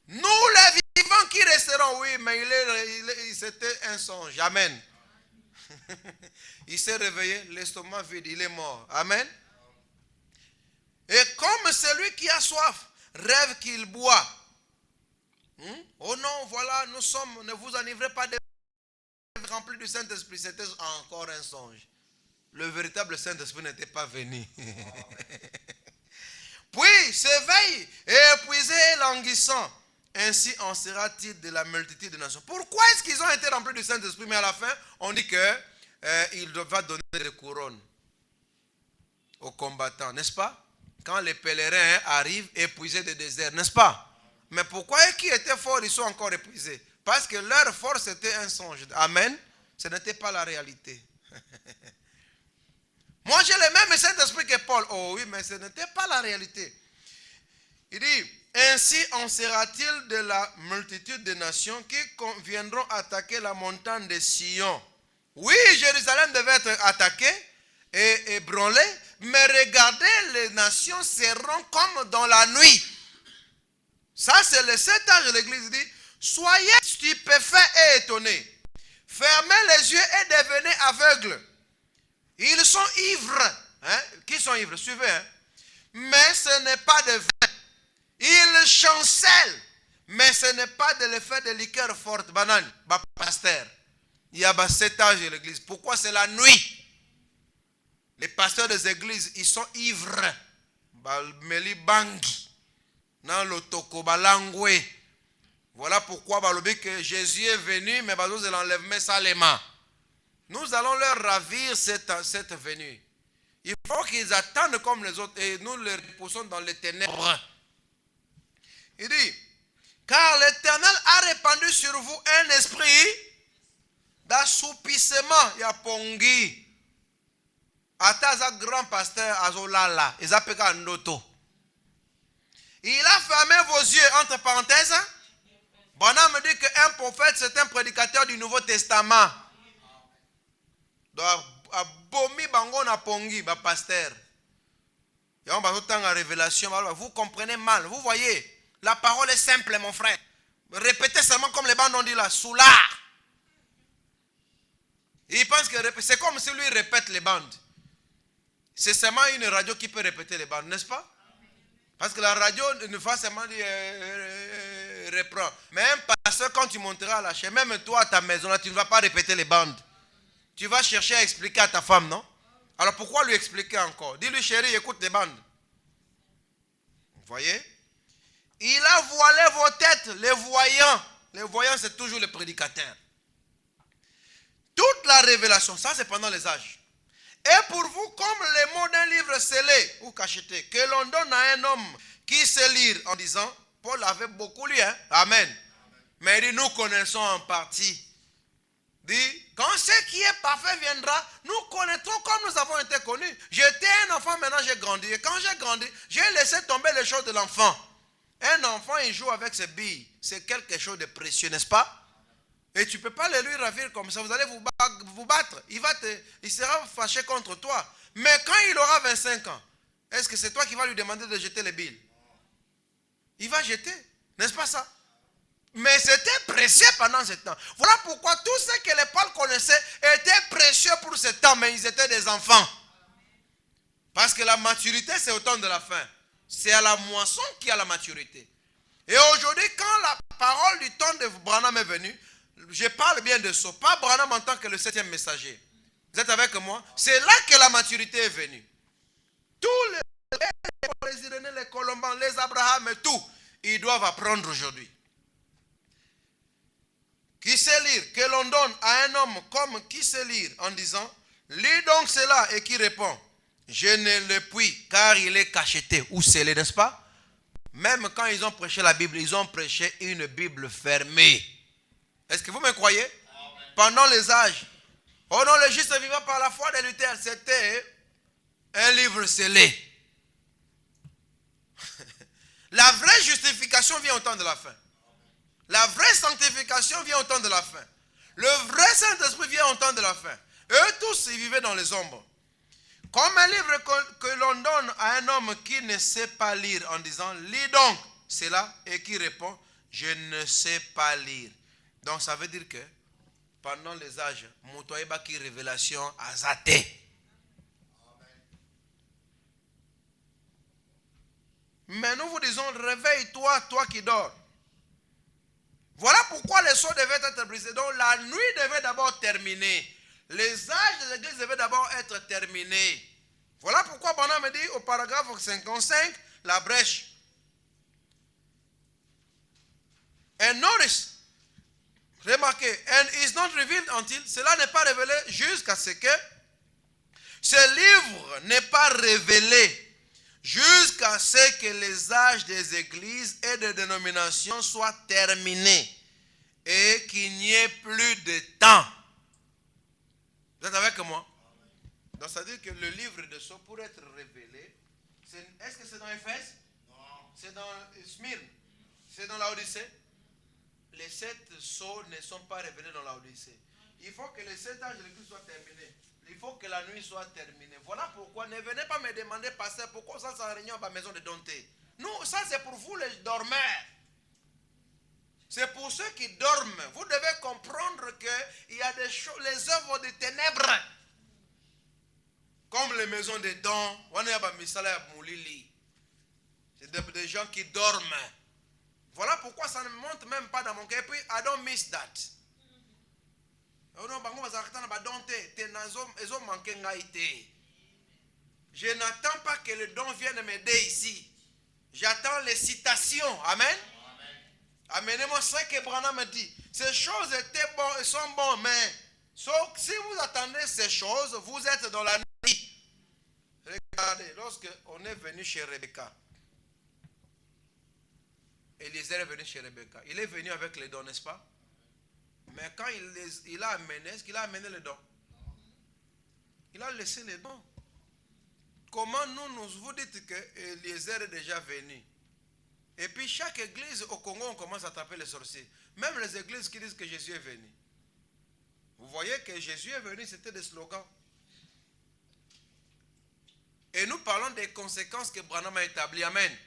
Nous les vivants qui resteront, oui, mais c'était un songe. Amen. Il s'est réveillé, l'estomac vide, il est mort. Amen. Et comme celui qui a soif rêve qu'il boit. Oh non, voilà, ne vous enivrez pas de rempli du Saint-Esprit, c'était encore un songe. Le véritable Saint-Esprit n'était pas venu. Puis s'éveille et épuisé et languissant. Ainsi en sera-t-il de la multitude des nations. Pourquoi est-ce qu'ils ont été remplis du Saint-Esprit, mais à la fin, on dit qu'il va donner des couronnes aux combattants, n'est-ce pas? Quand les pèlerins arrivent épuisés des déserts, n'est-ce pas? Mais pourquoi est-ce qu'ils étaient forts, ils sont encore épuisés? Parce que leur force était un songe. Amen. Ce n'était pas la réalité. Moi, j'ai le même Saint-Esprit que Paul. Oh oui, mais ce n'était pas la réalité. Il dit, ainsi en sera-t-il de la multitude des nations qui viendront attaquer la montagne de Sion. Oui, Jérusalem devait être attaquée et ébranlée, mais regardez, les nations seront comme dans la nuit. Ça, c'est le 7 âge de l'église. Dit, soyez stupéfaits et étonnés. Fermez les yeux et devenez aveugles. Ils sont ivres. Qui sont ivres? Suivez. Mais ce n'est pas de vin. Ils chancellent. Mais ce n'est pas de l'effet de liqueur forte. Banane. Pasteur. Il y a 7 âges de l'église. Pourquoi c'est la nuit? Les pasteurs des églises, ils sont ivres. Meli bangi. Dans le toko balangwe. Voilà pourquoi que Jésus est venu, mais c'est l'enlèvement salema. Nous allons leur ravir cette venue. Il faut qu'ils attendent comme les autres et nous les repoussons dans les ténèbres. Il dit, car l'Éternel répandu sur vous un esprit d'assoupissement. Il y a pongi. Ataza grand pasteur azolala. Il a fermé vos yeux, entre parenthèses. Branham me dit qu'un prophète, c'est un prédicateur du Nouveau Testament. Donc, abomi bango na pongi, ba pasteur. Et on va tout temps en révélation. Vous comprenez mal. Vous voyez, la parole est simple, mon frère. Répétez seulement comme les bandes ont dit là, soulard. Il pense que c'est comme si lui répète les bandes. C'est seulement une radio qui peut répéter les bandes, n'est-ce pas? Parce que la radio ne fait seulement dire reprend. Mais un pasteur, quand tu monteras à la chaîne, même toi à ta maison, là, tu ne vas pas répéter les bandes. Tu vas chercher à expliquer à ta femme, non? Alors pourquoi lui expliquer encore? Dis-lui, chérie, écoute les bandes. Vous voyez? Il a voilé vos têtes, les voyants. Les voyants, c'est toujours le prédicateur. Toute la révélation, ça c'est pendant les âges. Et pour vous, comme les mots d'un livre scellé ou cacheté, que l'on donne à un homme qui sait lire en disant, Paul avait beaucoup lu, hein? Amen. Mais il dit, nous connaissons en partie. Dit, quand ce qui est parfait viendra, nous connaîtrons comme nous avons été connus. J'étais un enfant, maintenant j'ai grandi. Et quand j'ai grandi, j'ai laissé tomber les choses de l'enfant. Un enfant, il joue avec ses billes. C'est quelque chose de précieux, n'est-ce pas? Et tu ne peux pas le lui ravir comme ça. Vous allez vous battre. Il sera fâché contre toi. Mais quand il aura 25 ans, est-ce que c'est toi qui vas lui demander de jeter les billes? Il va jeter. N'est-ce pas ça? Mais c'était précieux pendant ce temps. Voilà pourquoi tout ce que les Paul connaissaient était précieux pour ce temps, mais ils étaient des enfants. Parce que la maturité, c'est au temps de la fin. C'est à la moisson qu'il y a la maturité. Et aujourd'hui, quand la parole du temps de Branham est venue, je parle bien de ça, pas Branham en tant que le 7e messager. Vous êtes avec moi? C'est là que la maturité est venue. Tous les Irénées, les Colombans, les Abraham et tout, ils doivent apprendre aujourd'hui. Qui sait lire, que l'on donne à un homme comme qui sait lire en disant, lis donc cela, et qui répond, je ne le puis car il est cacheté ou scellé, n'est-ce pas? Même quand ils ont prêché la Bible, ils ont prêché une Bible fermée. Est-ce que vous me croyez? Amen. Pendant les âges. Oh non, le juste vivant par la foi de Luther, c'était un livre scellé. La vraie justification vient au temps de la fin. La vraie sanctification vient au temps de la fin. Le vrai Saint-Esprit vient au temps de la fin. Eux tous, ils vivaient dans les ombres. Comme un livre que l'on donne à un homme qui ne sait pas lire en disant, lis donc cela, et qui répond, je ne sais pas lire. Donc ça veut dire que pendant les âges, Moutoïba qui révélation a zaté. Mais nous vous disons, réveille-toi, toi qui dors. Voilà pourquoi les sceaux devaient être brisés. Donc la nuit devait d'abord terminer. Les âges de l'église devaient d'abord être terminés. Voilà pourquoi Branham me dit au paragraphe 55, la brèche. And notice, remarquez, and is not revealed until, cela n'est pas révélé jusqu'à ce que ce livre n'est pas révélé jusqu'à ce que les âges des églises et des dénominations soient terminés et qu'il n'y ait plus de temps. Vous êtes avec moi? Donc ça veut dire que le livre de Sceaux, pour être révélé, est-ce que c'est dans Éphèse? Non. C'est dans Smyrne? C'est dans l'Odyssée? Les 7 sceaux ne sont pas révélés dans l'Odyssée. Il faut que les 7 âges de l'église soient terminés. Il faut que la nuit soit terminée. Voilà pourquoi ne venez pas me demander, pasteur, pourquoi ça s'en réunion à la maison de Dante. Nous, ça c'est pour vous les dormeurs. C'est pour ceux qui dorment. Vous devez comprendre qu'il y a des choses, les œuvres des ténèbres. Comme les maisons des dons. C'est des gens qui dorment. Voilà pourquoi ça ne monte même pas dans mon cœur. Et puis, I don't miss that. Je n'attends pas que le don vienne m'aider ici. J'attends les citations. Amen. Amenez-moi ce que Branham me dit. Ces choses étaient bonnes, sont bonnes, mais si vous attendez ces choses, vous êtes dans la nuit. Regardez, lorsque on est venu chez Rebecca, Eliezer est venu chez Rebecca. Il est venu avec les dons, n'est-ce pas? Mais quand il a amené, est-ce qu'il a amené les dons? Il a laissé les dons. Comment vous dites que Eliezer est déjà venu? Et puis chaque église au Congo, on commence à attraper les sorciers. Même les églises qui disent que Jésus est venu. Vous voyez que Jésus est venu, c'était des slogans. Et nous parlons des conséquences que Branham a établies. Amen.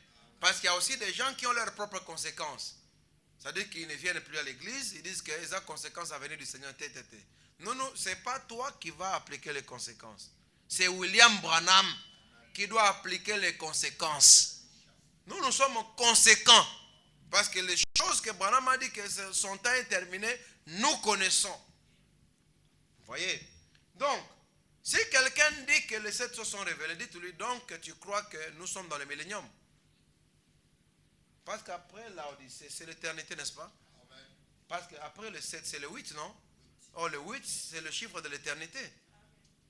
Parce qu'il y a aussi des gens qui ont leurs propres conséquences. C'est-à-dire qu'ils ne viennent plus à l'église, ils disent qu'ils ont conséquences à venir du Seigneur. Non, ce n'est pas toi qui vas appliquer les conséquences. C'est William Branham qui doit appliquer les conséquences. Nous sommes conséquents. Parce que les choses que Branham a dit que son temps est terminé, nous connaissons. Vous voyez? Donc, si quelqu'un dit que les 7 choses sont révélées, dites-lui donc que tu crois que nous sommes dans le millénium. Parce qu'après l'Odyssée, c'est l'éternité, n'est-ce pas? Amen. Parce qu'après le 7, c'est le 8, non? Oh, le 8, c'est le chiffre de l'éternité.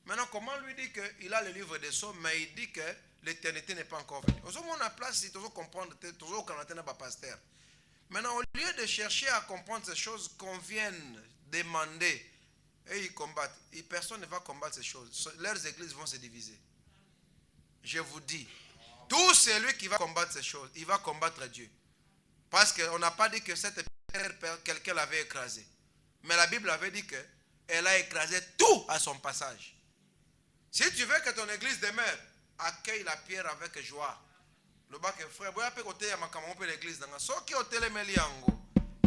Maintenant, comment lui dit qu'il a le livre des sceaux, mais il dit que l'éternité n'est pas encore venue? Au moment où on a place, il faut comprendre, toujours quand on n'a pas pasteur. Maintenant, au lieu de chercher à comprendre ces choses qu'on vienne demander, et ils combattent, et personne ne va combattre ces choses. Leurs églises vont se diviser. Je vous dis, tout celui qui va combattre ces choses, il va combattre Dieu. Parce qu'on n'a pas dit que cette pierre, quelqu'un l'avait écrasée. Mais la Bible avait dit qu'elle a écrasé tout à son passage. Si tu veux que ton église demeure, accueille la pierre avec joie. Le bac est frère, l'église.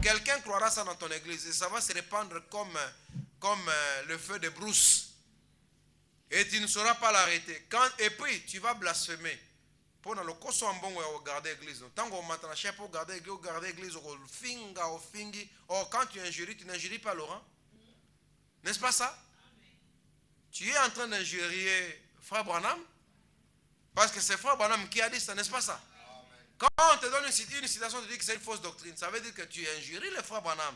Quelqu'un croira ça dans ton église et ça va se répandre comme le feu de brousse. Et tu ne sauras pas l'arrêter. Et puis, tu vas blasphémer. Pour le coso en bon garder l'église. Tant qu'on m'entend la chair pour garder l'église, quand tu injuries, tu n'injuries pas Laurent. N'est-ce pas ça? Tu es en train d'injurier Frère Branham. Parce que c'est Frère Branham qui a dit ça, n'est-ce pas ça? Quand on te donne une citation, tu dis que c'est une fausse doctrine. Ça veut dire que tu injuries le Frère Branham.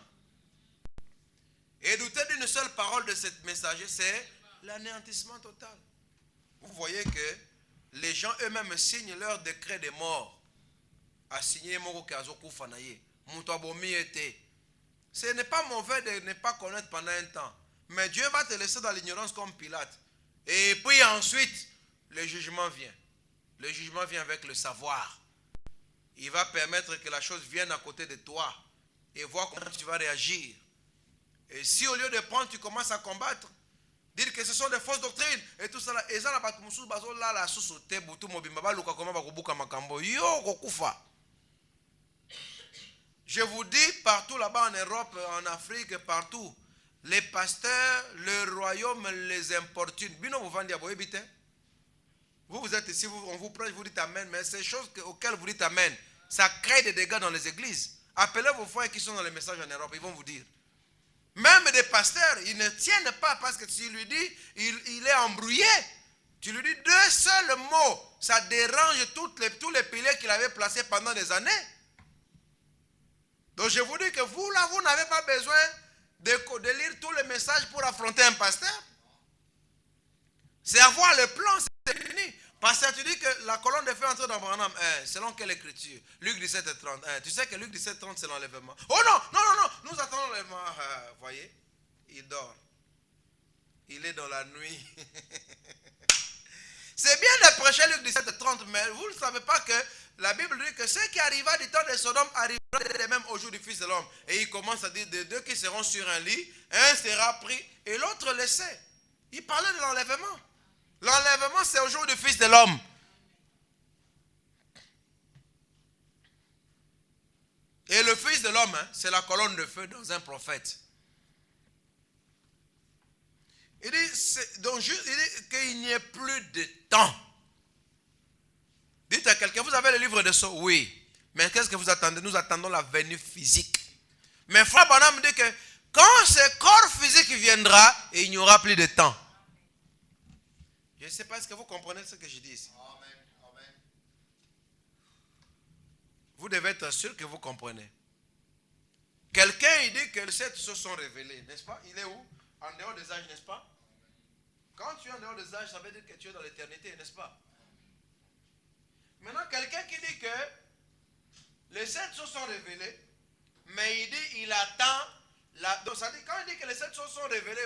Et douter d'une seule parole de ce messager, c'est l'anéantissement total. Vous voyez que les gens eux-mêmes signent leur décret de mort. À signer ce n'est pas mauvais de ne pas connaître pendant un temps. Mais Dieu va te laisser dans l'ignorance comme Pilate. Et puis ensuite, le jugement vient. Le jugement vient avec le savoir. Il va permettre que la chose vienne à côté de toi. Et voir comment tu vas réagir. Et si au lieu de prendre, tu commences à combattre, dire que ce sont des fausses doctrines et tout ça là, et ça là, je vous dis, partout là-bas en Europe, en Afrique, partout, les pasteurs, le royaume les importune. Vous êtes ici, on vous prêche, vous dites Amen, mais ces choses auxquelles vous dites Amen, ça crée des dégâts dans les églises. Appelez vos frères qui sont dans les messages en Europe, ils vont vous dire. Même des pasteurs, ils ne tiennent pas parce que tu lui dis, il est embrouillé. Tu lui dis 2 seuls mots, ça dérange tous les piliers qu'il avait placés pendant des années. Donc je vous dis que vous, là, vous n'avez pas besoin de lire tous les messages pour affronter un pasteur. C'est avoir le plan, c'est fini. Parce que tu dis que la colonne de feu entre dans Branham, selon quelle écriture? Luc 17:30. Tu sais que Luc 17:30 c'est l'enlèvement. Oh non, nous attendons l'enlèvement. Voyez, il dort. Il est dans la nuit. C'est bien de prêcher Luc 17:30, mais vous ne savez pas que la Bible dit que ce qui arriva du temps de Sodome arrivera même au jour du Fils de l'homme. Et il commence à dire de 2 qui seront sur un lit, un sera pris et l'autre laissé. Il parlait de l'enlèvement. L'enlèvement, c'est au jour du Fils de l'homme. Et le Fils de l'homme, c'est la colonne de feu dans un prophète. Il dit qu'il n'y ait plus de temps. Dites à quelqu'un, vous avez le livre de sceaux? Oui. Mais qu'est-ce que vous attendez? Nous attendons la venue physique. Mais Frère Branham dit que quand ce corps physique viendra, il n'y aura plus de temps. Je ne sais pas si vous comprenez ce que je dis ici. Amen. Amen. Vous devez être sûr que vous comprenez. Quelqu'un il dit que les 7 choses sont révélées, n'est-ce pas? Il est où? En dehors des âges, n'est-ce pas? Quand tu es en dehors des âges, ça veut dire que tu es dans l'éternité, n'est-ce pas? Maintenant, quelqu'un qui dit que Les 7 choses sont révélées, mais il dit il attend. Donc ça dit, quand il dit que les 7 choses sont révélées,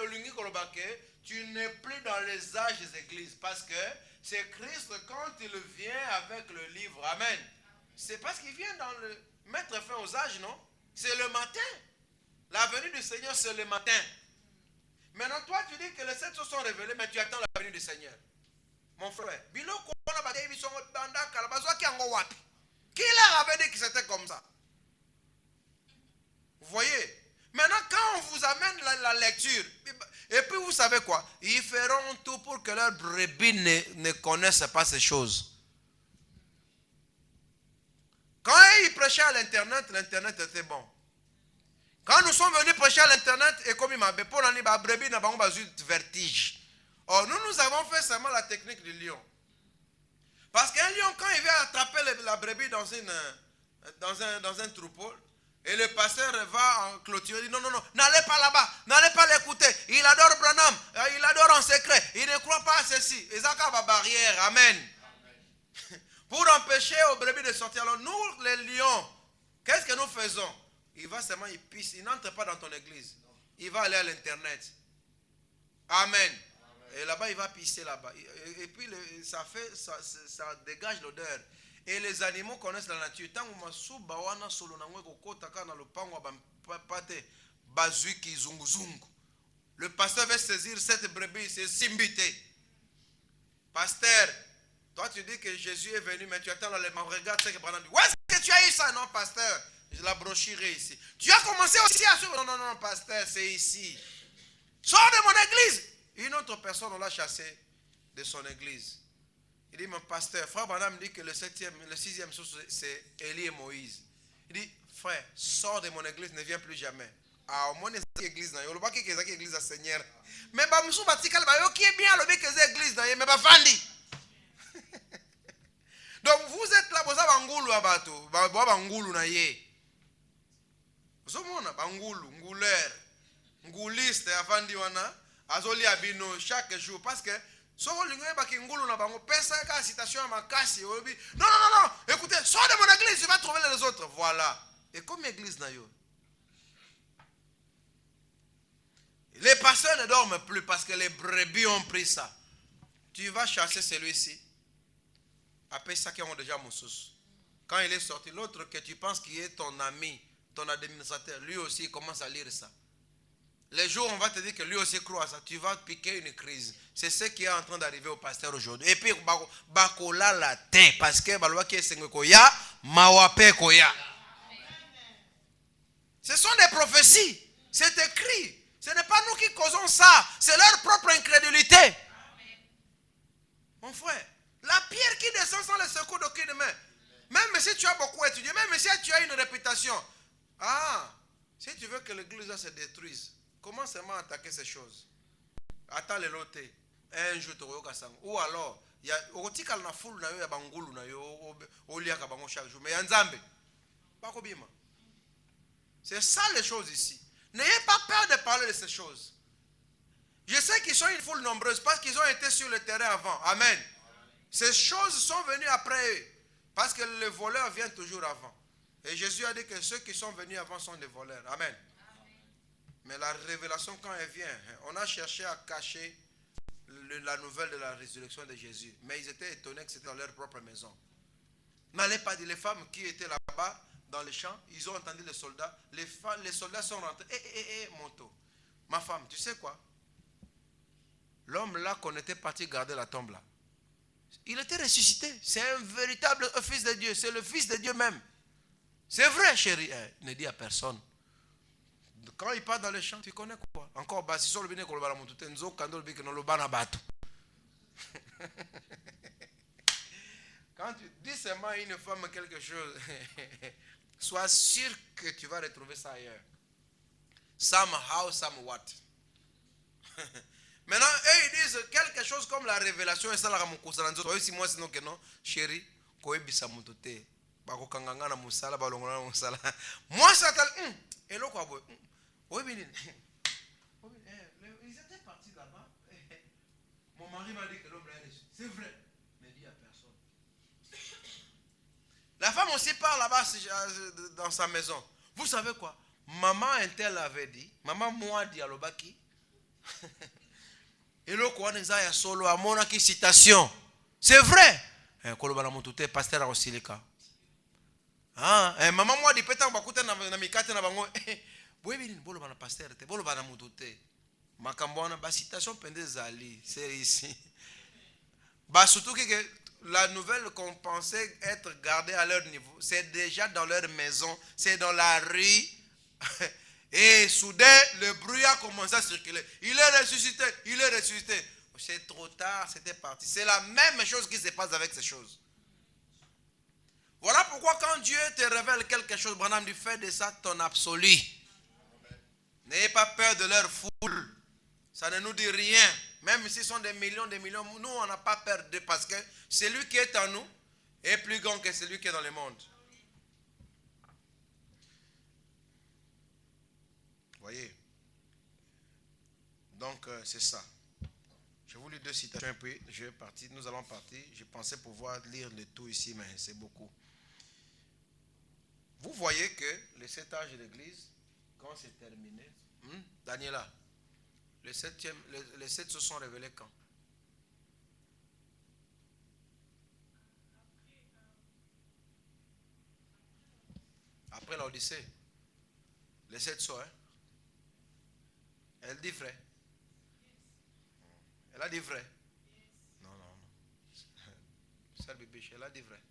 tu n'es plus dans les âges des églises. Parce que c'est Christ quand il vient avec le livre. Amen. C'est parce qu'il vient dans le mettre fin aux âges, non? C'est le matin. La venue du Seigneur, c'est le matin. Maintenant, toi, tu dis que les 7 choses sont révélées, mais tu attends la venue du Seigneur. Mon frère, qui leur avait dit que c'était comme ça? Vous voyez? Maintenant, quand on vous amène la lecture, et puis vous savez quoi? Ils feront tout pour que leurs brebis ne connaissent pas ces choses. Quand ils prêchaient à l'internet, l'internet était bon. Quand nous sommes venus prêcher à l'internet, et comme il m'a dit, pour l'année, brebis n'a pas eu de vertige. Or, nous avons fait seulement la technique du lion. Parce qu'un lion, quand il vient attraper la brebis dans un troupeau, et le pasteur va en clôturer, il dit non, n'allez pas là-bas, n'allez pas l'écouter. Il adore Branham, il adore en secret, il ne croit pas à ceci. Et ça, c'est la barrière, amen. Pour empêcher aux brebis de sortir. Alors, nous, les lions, qu'est-ce que nous faisons? Il va seulement, il pisse, il n'entre pas dans ton église. Il va aller à l'internet. Amen. Et là-bas, il va pisser là-bas. Et puis, ça dégage l'odeur. Et les animaux connaissent la nature. Le pasteur va saisir cette brebis, c'est simbité. Pasteur, toi tu dis que Jésus est venu, mais tu attends dans les mains. Regarde ce que Branham dit. Où est-ce que tu as eu ça? Non, pasteur. Je la brocherai ici. Tu as commencé aussi à suivre. Non, pasteur, c'est ici. Sors de mon église. Une autre personne, on l'a chassé de son église. Il dit, mon pasteur, frère Branham dit que le 6e source, c'est Élie et Moïse. Il dit, frère, sors de mon église, ne viens plus jamais. Ah, au moins, c'est l'église. Il n'y a pas d'église à Seigneur. Mais qui est bien le que c'est l'église, mais pas Fandi. Donc, vous êtes là, vous avez un goulou à bateau. Vous avez un goulou na ye. Vous avez un goulou, ngouleur, ngouliste, Fandi wana. Azoli abino chaque jour. Parce que, non, écoutez, sors de mon église, tu vas trouver les autres. Voilà. Et comme église nayo, les pasteurs ne dorment plus parce que les brebis ont pris ça. Tu vas chasser celui-ci. Après ça qui ont déjà moussous. Quand il est sorti, l'autre que tu penses qui est ton ami, ton administrateur, lui aussi il commence à lire ça. Les jours où on va te dire que lui aussi croit à ça, tu vas piquer une crise. C'est ce qui est en train d'arriver au pasteur aujourd'hui. Et puis, bakola la tête, parce que baloa qui est sengokoya, mawape koya. Ce sont des prophéties. C'est écrit. Ce n'est pas nous qui causons ça. C'est leur propre incrédulité. Mon frère, la pierre qui descend sans le secours d'aucune main. Même si tu as beaucoup étudié, même si tu as une réputation. Si tu veux que l'église se détruise, commence seulement à attaquer ces choses. Attends les lotés. Un jour, tu vas ou alors, il y a na foule na yo ya bangulu na yo oliaka bango chaque jour. Mais Nzambe, pas kobima. C'est ça les choses ici. N'ayez pas peur de parler de ces choses. Je sais qu'ils sont une foule nombreuse parce qu'ils ont été sur le terrain avant. Amen. Ces choses sont venues après eux. Parce que le voleur vient toujours avant. Et Jésus a dit que ceux qui sont venus avant sont des voleurs. Amen. Mais la révélation, quand elle vient, on a cherché à cacher la nouvelle de la résurrection de Jésus. Mais ils étaient étonnés que c'était dans leur propre maison. N'allez pas dire, les femmes qui étaient là-bas, dans les champs, ils ont entendu les soldats. Les soldats sont rentrés. Monto. Ma femme, tu sais quoi? L'homme là qu'on était parti garder la tombe là, il était ressuscité. C'est un véritable fils de Dieu. C'est le fils de Dieu même. C'est vrai, chérie. Ne dis à personne. Quand il part dans les champs, tu connais quoi? Encore, si sur le bine kolobala mutu nzo kando le no lobana bato. Quand tu dis seulement à une femme quelque chose, sois sûr que tu vas retrouver ça ailleurs. Somehow, somewhat. Maintenant, eux ils disent quelque chose comme la révélation et ça la ramukusa nzo. Toi si moi sinon que non, chérie, koebisa mutu te. Bako kanganga na musala balongona na musala. Moi ça tal et lo quoi boy. Oui, ils étaient partis là-bas. Mon mari m'a dit que l'homme est ressuscité. C'est vrai. Ne dis à personne. La La femme aussi part là-bas dans sa maison. Vous savez quoi? Maman Intel avait dit, maman moi dit à l'obaki. Et le quoi n'est pas solo à mon citation. C'est vrai. Kolobana mutute pasteur aussi le cas. Ah, maman moi dit peut-être bakuta na mikate na bango. Boye bini bolo bana pasteur te bolo bana mutute. Makambo na ba citation pende zali, c'est ici. Bah surtout que la nouvelle qu'on pensait être gardée à leur niveau, c'est déjà dans leur maison, c'est dans la rue. Et soudain, le bruit a commencé à circuler. Il est ressuscité, il est ressuscité. C'est trop tard, c'était parti. C'est la même chose qui se passe avec ces choses. Voilà pourquoi quand Dieu te révèle quelque chose, Branham dit, fais de ça ton absolu. N'ayez pas peur de leur foule. Ça ne nous dit rien. Même s'ils sont des millions, nous on n'a pas peur d'eux parce que celui qui est en nous est plus grand que celui qui est dans le monde. Voyez. Donc c'est ça. Je vous lis 2 citations puis je vais partir. Nous allons partir. Je pensais pouvoir lire le tout ici, mais c'est beaucoup. Vous voyez que le 7 âges de l'église, quand c'est terminé, Daniela, les 7 se sont révélés quand? Après l'Odyssée. Les 7 sceaux, hein? Elle dit vrai. Elle a dit vrai. Non. Sœur Bibiche, elle a dit vrai.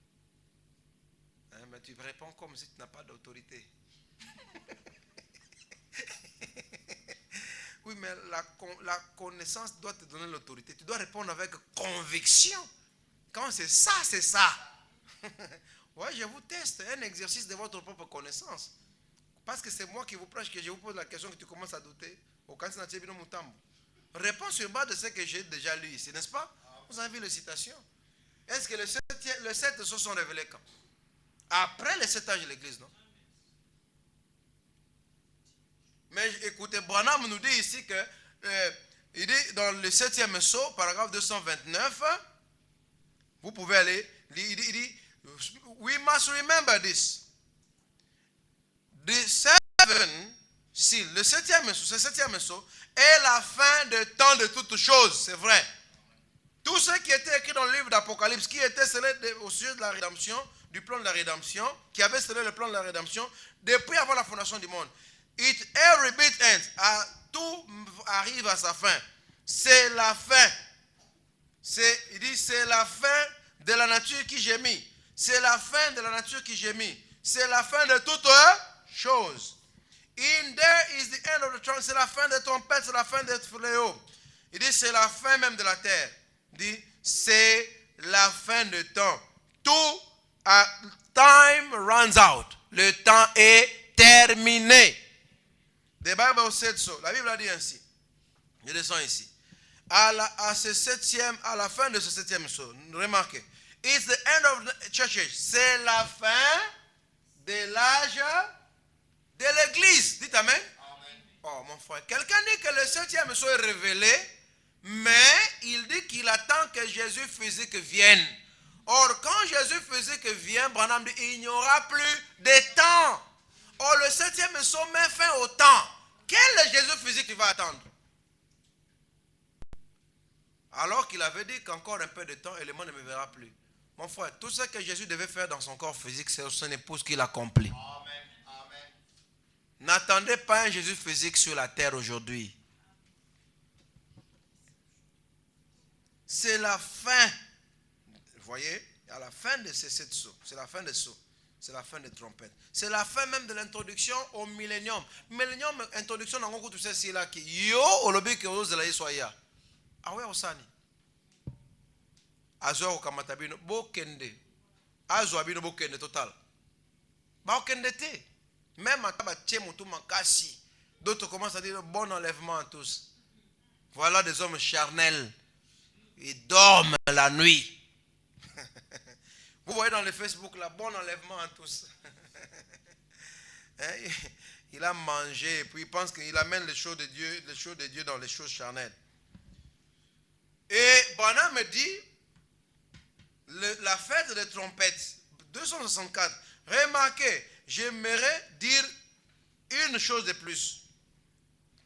Hein, mais tu réponds comme si tu n'as pas d'autorité. Oui, mais la connaissance doit te donner l'autorité. Tu dois répondre avec conviction. Quand c'est ça, c'est ça. Ouais, je vous teste. Un exercice de votre propre connaissance. Parce que c'est moi qui vous prêche, que je vous pose la question, que tu commences à douter. Réponds sur base de ce que j'ai déjà lu ici, n'est-ce pas? Vous avez vu les citations. Est-ce que les 7 se sont révélés quand? Après les 7 âges de l'église, non? Mais écoutez, Branham nous dit ici que, il dit dans le 7e sceau, paragraphe 229, vous pouvez aller, il dit, we must remember this. The 7 seal, le 7e sceau, est la fin de temps de toutes choses, c'est vrai. Tout ce qui était écrit dans le livre d'Apocalypse, qui était scellé au sujet de la rédemption, du plan de la rédemption, qui avait scellé le plan de la rédemption, depuis avant la fondation du monde. Every bit ends. Tout arrive à sa fin. C'est la fin. Il dit c'est la fin de la nature qui gémit. C'est la fin de la nature qui gémit. C'est la fin de toutes choses. In there is the end of the trumpet. C'est la fin des trompettes, c'est la fin des fléaux. Il dit c'est la fin même de la terre. Il dit c'est la fin de temps. Tout time runs out. Le temps est terminé. The Bible said so. La Bible a dit ainsi. Je descends ici. À la fin de ce 7e sceau, remarquez. It's the end of the church age. C'est la fin de l'âge de l'église. Dites amen. Amen. Oh mon frère. Quelqu'un dit que le 7e sceau est révélé, mais il dit qu'il attend que Jésus physique vienne. Or, quand Jésus physique vient, Branham dit il n'y aura plus de temps. Or, le 7e sceau met fin au temps. Quel est Jésus physique tu vas attendre? Alors qu'il avait dit qu'encore un peu de temps et le monde ne me verra plus. Mon frère, tout ce que Jésus devait faire dans son corps physique, c'est son épouse qui l'accomplit. Amen. N'attendez pas un Jésus physique sur la terre aujourd'hui. C'est la fin. Vous voyez, à la fin de ces 7 sceaux, c'est la fin des sceaux. C'est la fin des trompettes. C'est la fin même de l'introduction au millénium. Millénium, introduction dans le tout c'est là qui yo olobi que ose la soya. Ah ouais osani. Azo okamatabino bokende. Azo abino bokende total. Ba okende te. Même à taba tchemutu makasi. D'autres commencent à dire bon enlèvement à tous. Voilà des hommes charnels. Ils dorment la nuit. Vous voyez dans le Facebook, là, bon enlèvement à tous. Il a mangé, et puis il pense qu'il amène les choses de Dieu dans les choses charnelles. Et Branham me dit, la fête des trompettes, 264. Remarquez, j'aimerais dire une chose de plus.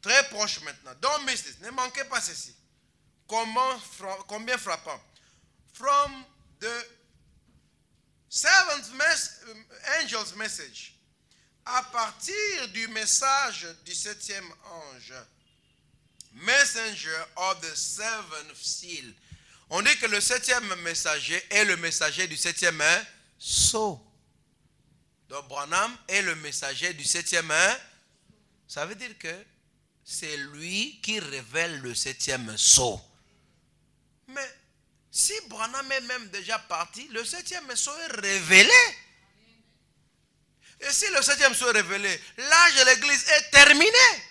Très proche maintenant. Don't miss this. Ne manquez pas ceci. Combien frappant. From the seventh angel's message. À partir du message du septième ange. Messenger of the seventh seal. On dit que le septième messager est le messager du septième sceau. Donc Branham est le messager du septième. Ça veut dire que c'est lui qui révèle le septième sceau. Mais si Branham est même déjà parti, le septième sceau est révélé. Et si le septième sceau est révélé, l'âge de l'église est terminé.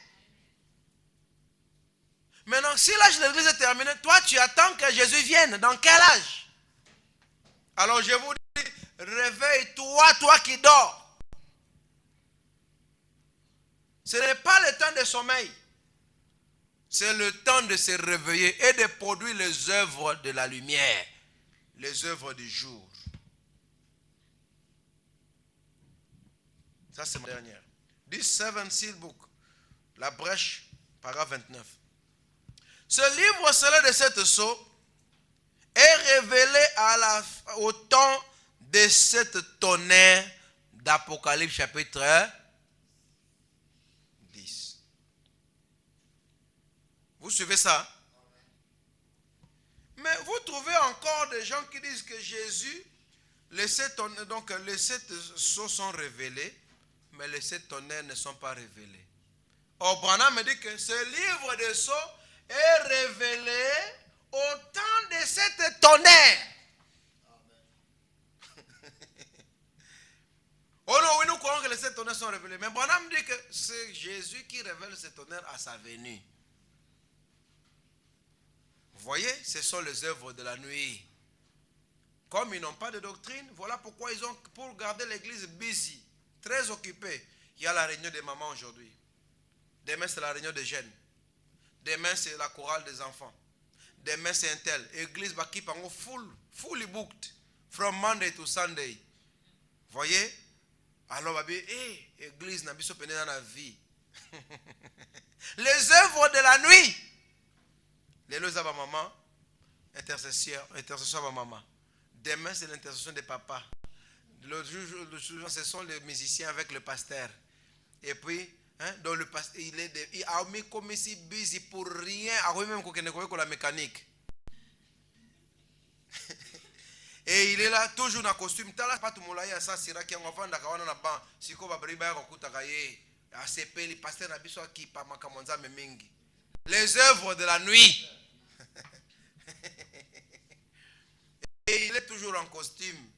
Maintenant, si l'âge de l'église est terminé, toi tu attends que Jésus vienne. Dans quel âge? Alors je vous dis, réveille-toi, toi qui dors. Ce n'est pas le temps de sommeil. C'est le temps de se réveiller et de produire les œuvres de la lumière, les œuvres du jour. Ça c'est ma dernière. This seven seal book, la brèche, paragraphe 29. Ce livre scellé de cette sceau est révélé au temps de cette tonnerre d'Apocalypse chapitre 10. Vous suivez ça? Mais vous trouvez encore des gens qui disent que Jésus, les sept sceaux sont révélés, mais les sept tonnerres ne sont pas révélés. Or, Branham me dit que ce livre de sceaux est révélé au temps de cette tonnerre. Oh non, oui, nous croyons que les sept tonnerres sont révélés. Mais Branham dit que c'est Jésus qui révèle ces tonnerres à sa venue. Vous voyez, ce sont les œuvres de la nuit. Comme ils n'ont pas de doctrine, voilà pourquoi ils ont, pour garder l'église busy, très occupée. Il y a la réunion des mamans aujourd'hui. Demain, c'est la réunion des jeunes. Demain, c'est la chorale des enfants. Demain, c'est un tel. Église Baki Pango fully booked from Monday to Sunday. Vous voyez? Alors, babi, église n'a pas péné dans la vie. Les œuvres de la nuit. Les lois à maman, intercession à maman. Demain, c'est l'intercession des papas. Le jour, ce sont les musiciens avec le pasteur. Et puis, donc le pasteur, il a mis comme si busy pour rien, même qu'on ne connaît que la mécanique. Et il est là, toujours dans costume. Tala pas tout le monde là, ça sera qui en avant d'akawana na ban. Si ko ba briba ko kutakaye, ACP le pasteur na biso qui pa makamonza memingi. Les œuvres de la nuit. Et il est toujours en costume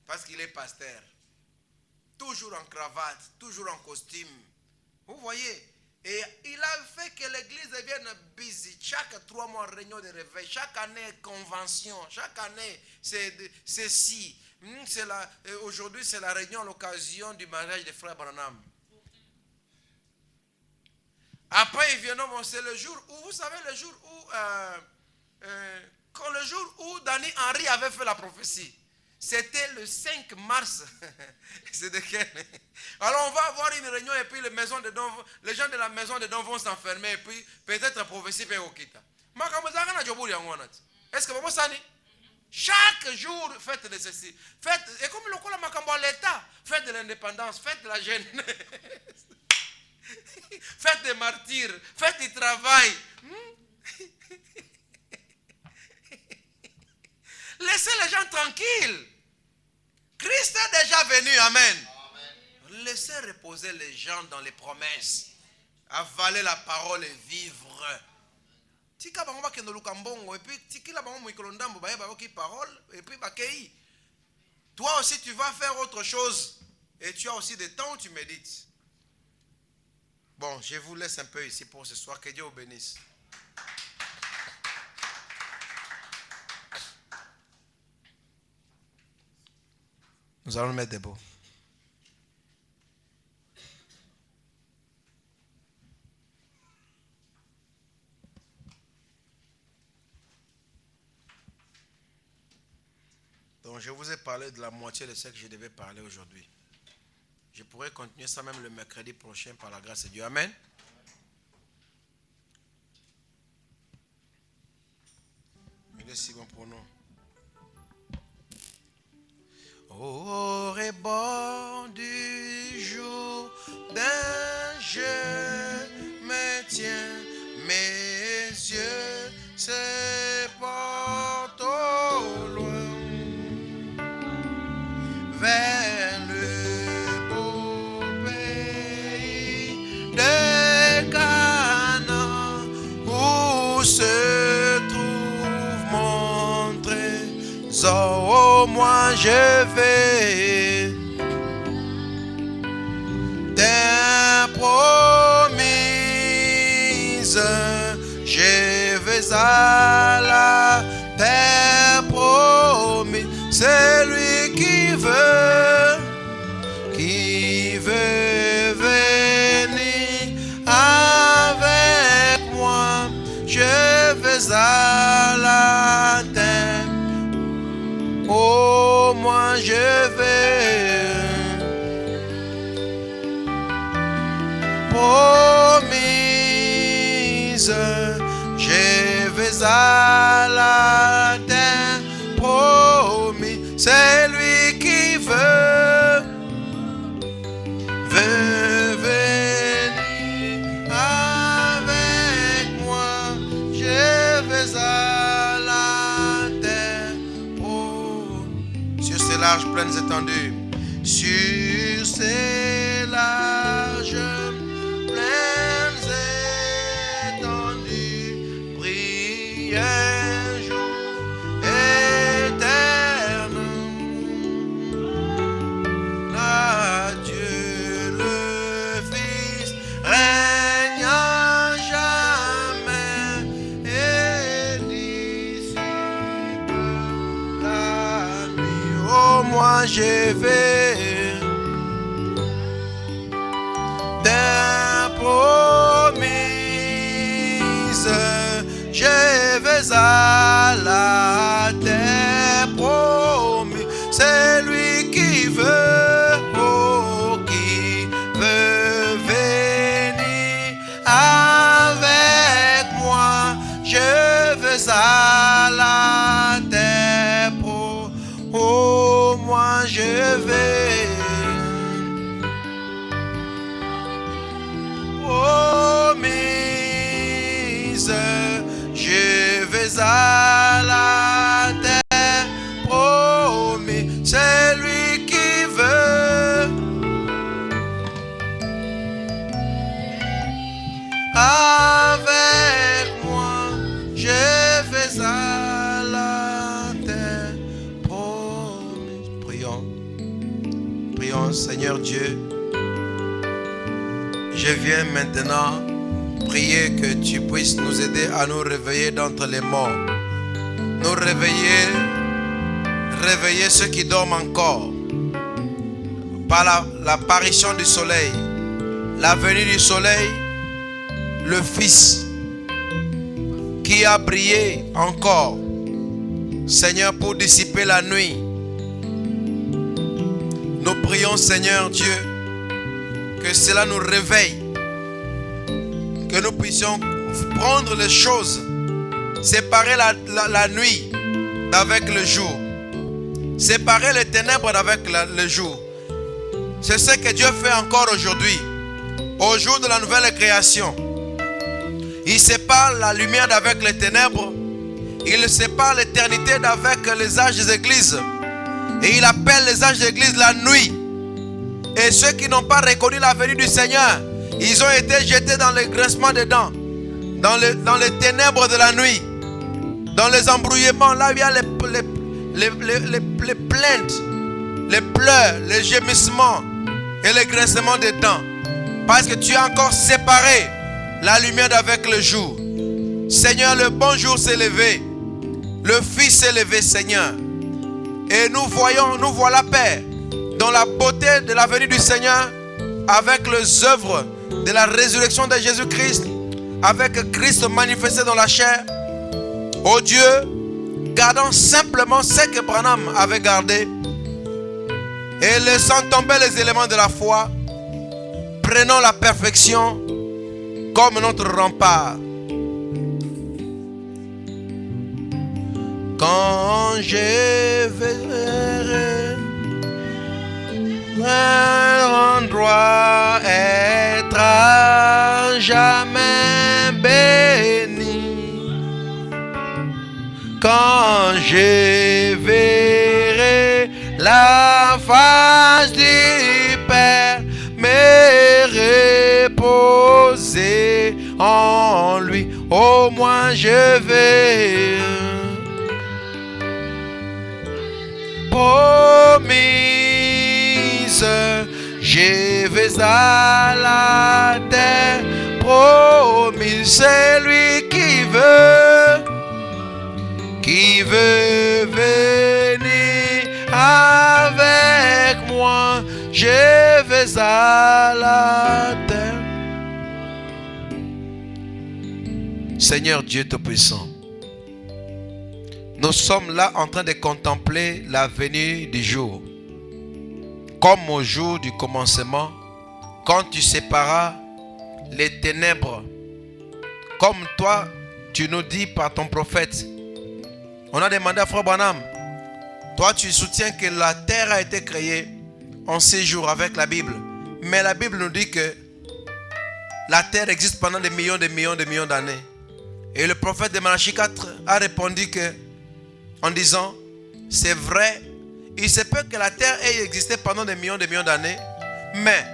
parce qu'il est pasteur. Toujours en cravate, toujours en costume. Vous voyez? Et il a fait que l'église devienne busy. Chaque 3 mois, réunion de réveil. Chaque année, convention. Chaque année, c'est ceci. Aujourd'hui, c'est la réunion à l'occasion du mariage de frère Branham. Après, ils viennent, c'est le jour où, vous savez, le jour où Danny Henry avait fait la prophétie. C'était le 5 mars. C'est de quel? Alors on va avoir une réunion et puis les gens de la maison de Don vont s'enfermer et puis peut-être prophétie peut okita. Est-ce que vous savez? Chaque jour, fête de ceci. Fête, et comme le cola makambo à l'État, fête de l'indépendance, fête de la jeunesse, fête des martyrs, fête du travail. Laissez les gens tranquilles. Christ est déjà venu, amen. Laissez reposer les gens dans les promesses. Avaler la parole et vivre. Tika bango kendo lukambongo et puis tikila bango muikolondambo baye ba ki parole et puis bakei. Toi aussi tu vas faire autre chose et tu as aussi des temps où tu médites. Bon, je vous laisse un peu ici pour ce soir. Que Dieu vous bénisse. Nous allons nous mettre debout. Donc je vous ai parlé de la moitié de ce que je devais parler aujourd'hui. Je pourrais continuer ça même le mercredi prochain par la grâce de Dieu. Amen. Il est si bon pour nous. Au rebord du jour d'un je me tiens, mes yeux se portent au loin vers le beau pays de Canaan où se trouve mon trésor. Oh, moi je vais terre promise, je vais à la terre promise. C'est lui qui veut venir avec moi. Je vais à la terre. Oh, moi je vais promise, je vais à la terre promise. C'est lui qui veut venir avec moi. Je vais à la terre promise. Sur ces larges plaines étendues, sur ces larges plaines étendues, brille un jour éternel. Là, Dieu le Fils règne à jamais, et d'ici la nuit, oh, moi je vais terre promise, je vais à la terre promise. C'est lui qui veut, oh, qui veut venir avec moi. Je vais à la terre promise, oh, moi je vais promise, je vais à la terre promise. C'est lui qui veut avec moi. Je vais à la terre promise. Prions, Seigneur Dieu. Je viens maintenant prier que tu puisses nous aider à nous réveiller d'entre les morts. Nous réveiller ceux qui dorment encore. Par l'apparition du soleil, la venue du soleil, le Fils qui a brillé encore, Seigneur, pour dissiper la nuit. Nous prions, Seigneur Dieu, que cela nous réveille, que nous puissions prendre les choses, séparer la nuit d'avec le jour, séparer les ténèbres d'avec le jour. C'est ce que Dieu fait encore aujourd'hui, au jour de la nouvelle création. Il sépare la lumière d'avec les ténèbres, il sépare l'éternité d'avec les âges des églises, et il appelle les âges des églises la nuit. Et ceux qui n'ont pas reconnu la venue du Seigneur, ils ont été jetés dans le grincement des dents, dans les ténèbres de la nuit, dans les embrouillements, là où il y a les plaintes, les pleurs, les gémissements et les grincements des dents. Parce que tu as encore séparé la lumière d'avec le jour. Seigneur, le bon jour s'est levé. Le Fils s'est levé, Seigneur. Et nous voilà, Père, dans la beauté de la venue du Seigneur, avec les œuvres de la résurrection de Jésus-Christ, avec Christ manifesté dans la chair. Oh Dieu, gardons simplement ce que Branham avait gardé et laissant tomber les éléments de la foi, prenons la perfection comme notre rempart. Quand je verrai un endroit être à jamais béni, quand je verrai la face du Père, me reposer en lui, au moins je vais promise, je vais à la terre promise. C'est lui qui veut venir avec moi. Je vais à la terre. Seigneur Dieu Tout-Puissant, nous sommes là en train de contempler la venue du jour. Comme au jour du commencement, quand tu séparas les ténèbres. Comme toi, tu nous dis par ton prophète. On a demandé à Frère Branham, toi tu soutiens que la terre a été créée en 6 jours avec la Bible. Mais la Bible nous dit que la terre existe pendant des millions d'années. Et le prophète de Malachie 4 a répondu que, en disant, c'est vrai, il se peut que la terre ait existé pendant des millions d'années, mais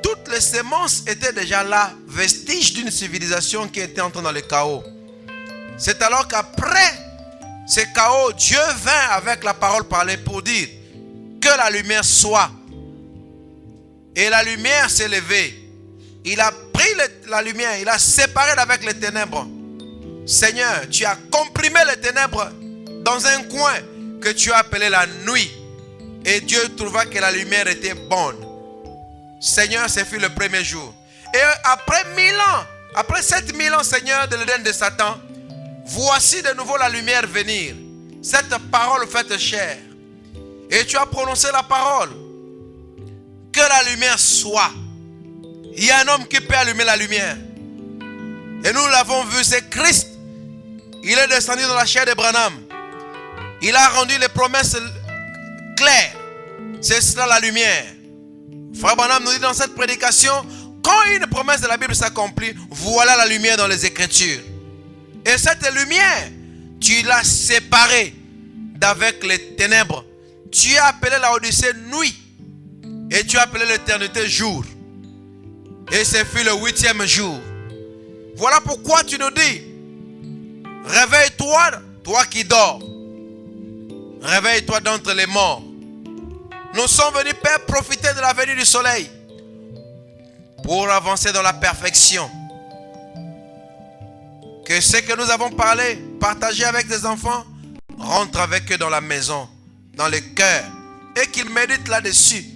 toutes les semences étaient déjà là, vestiges d'une civilisation qui était entrée dans le chaos. C'est alors qu'après ce chaos, Dieu vint avec la parole parlée pour dire que la lumière soit. Et la lumière s'est levée. Il a pris la lumière, il a séparé avec les ténèbres. Seigneur, tu as comprimé les ténèbres dans un coin que tu as appelé la nuit. Et Dieu trouva que la lumière était bonne. Seigneur, ce fut le premier jour. Et après 1000 ans, après 7000 ans, Seigneur, de l'Éden de Satan, voici de nouveau la lumière venir. Cette parole faite chair. Et tu as prononcé la parole. Que la lumière soit. Il y a un homme qui peut allumer la lumière. Et nous l'avons vu, c'est Christ. Il est descendu dans la chair de Branham. Il a rendu les promesses claires. C'est cela la lumière. Frère Branham nous dit dans cette prédication, quand une promesse de la Bible s'accomplit, voilà la lumière dans les Écritures. Et cette lumière, tu l'as séparée d'avec les ténèbres. Tu as appelé la Odyssée nuit. Et tu as appelé l'éternité jour. Et ce fut le 8e jour. Voilà pourquoi tu nous dis, réveille-toi, toi qui dors. Réveille-toi d'entre les morts. Nous sommes venus, Père, profiter de la venue du soleil pour avancer dans la perfection. Que ce que nous avons parlé, partagé avec des enfants, rentre avec eux dans la maison, dans le cœur, et qu'ils méditent là-dessus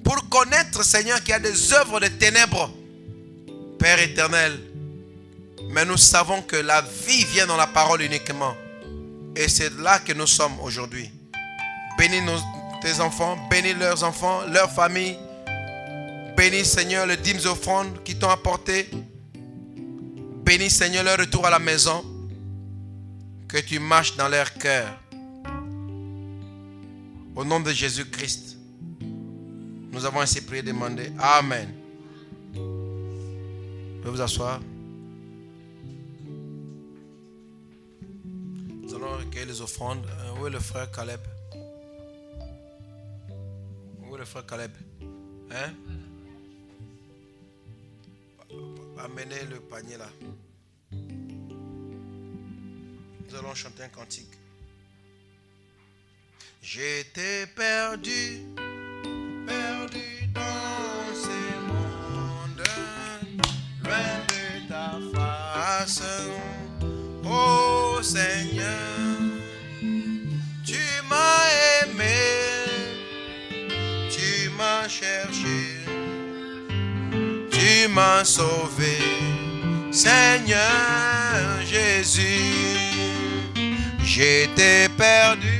pour connaître, Seigneur, qu'il y a des œuvres de ténèbres. Père éternel, mais nous savons que la vie vient dans la parole uniquement. Et c'est là que nous sommes aujourd'hui. Bénis tes enfants, bénis leurs enfants, leurs familles. Bénis, Seigneur, les dîmes offrandes qui t'ont apporté. Bénis, Seigneur, leur retour à la maison. Que tu marches dans leur cœur. Au nom de Jésus-Christ, nous avons ainsi prié et demandé. Amen. Vous pouvez vous asseoir. Nous allons recueillir les offrandes. Où est le frère Caleb? Où est le frère Caleb? Hein? Amenez le panier là. Nous allons chanter un cantique. J'étais perdu, perdu dans ce monde, loin de ta face. Oh Seigneur, tu m'as aimé, tu m'as cherché, tu m'as sauvé, Seigneur Jésus. J'étais perdu,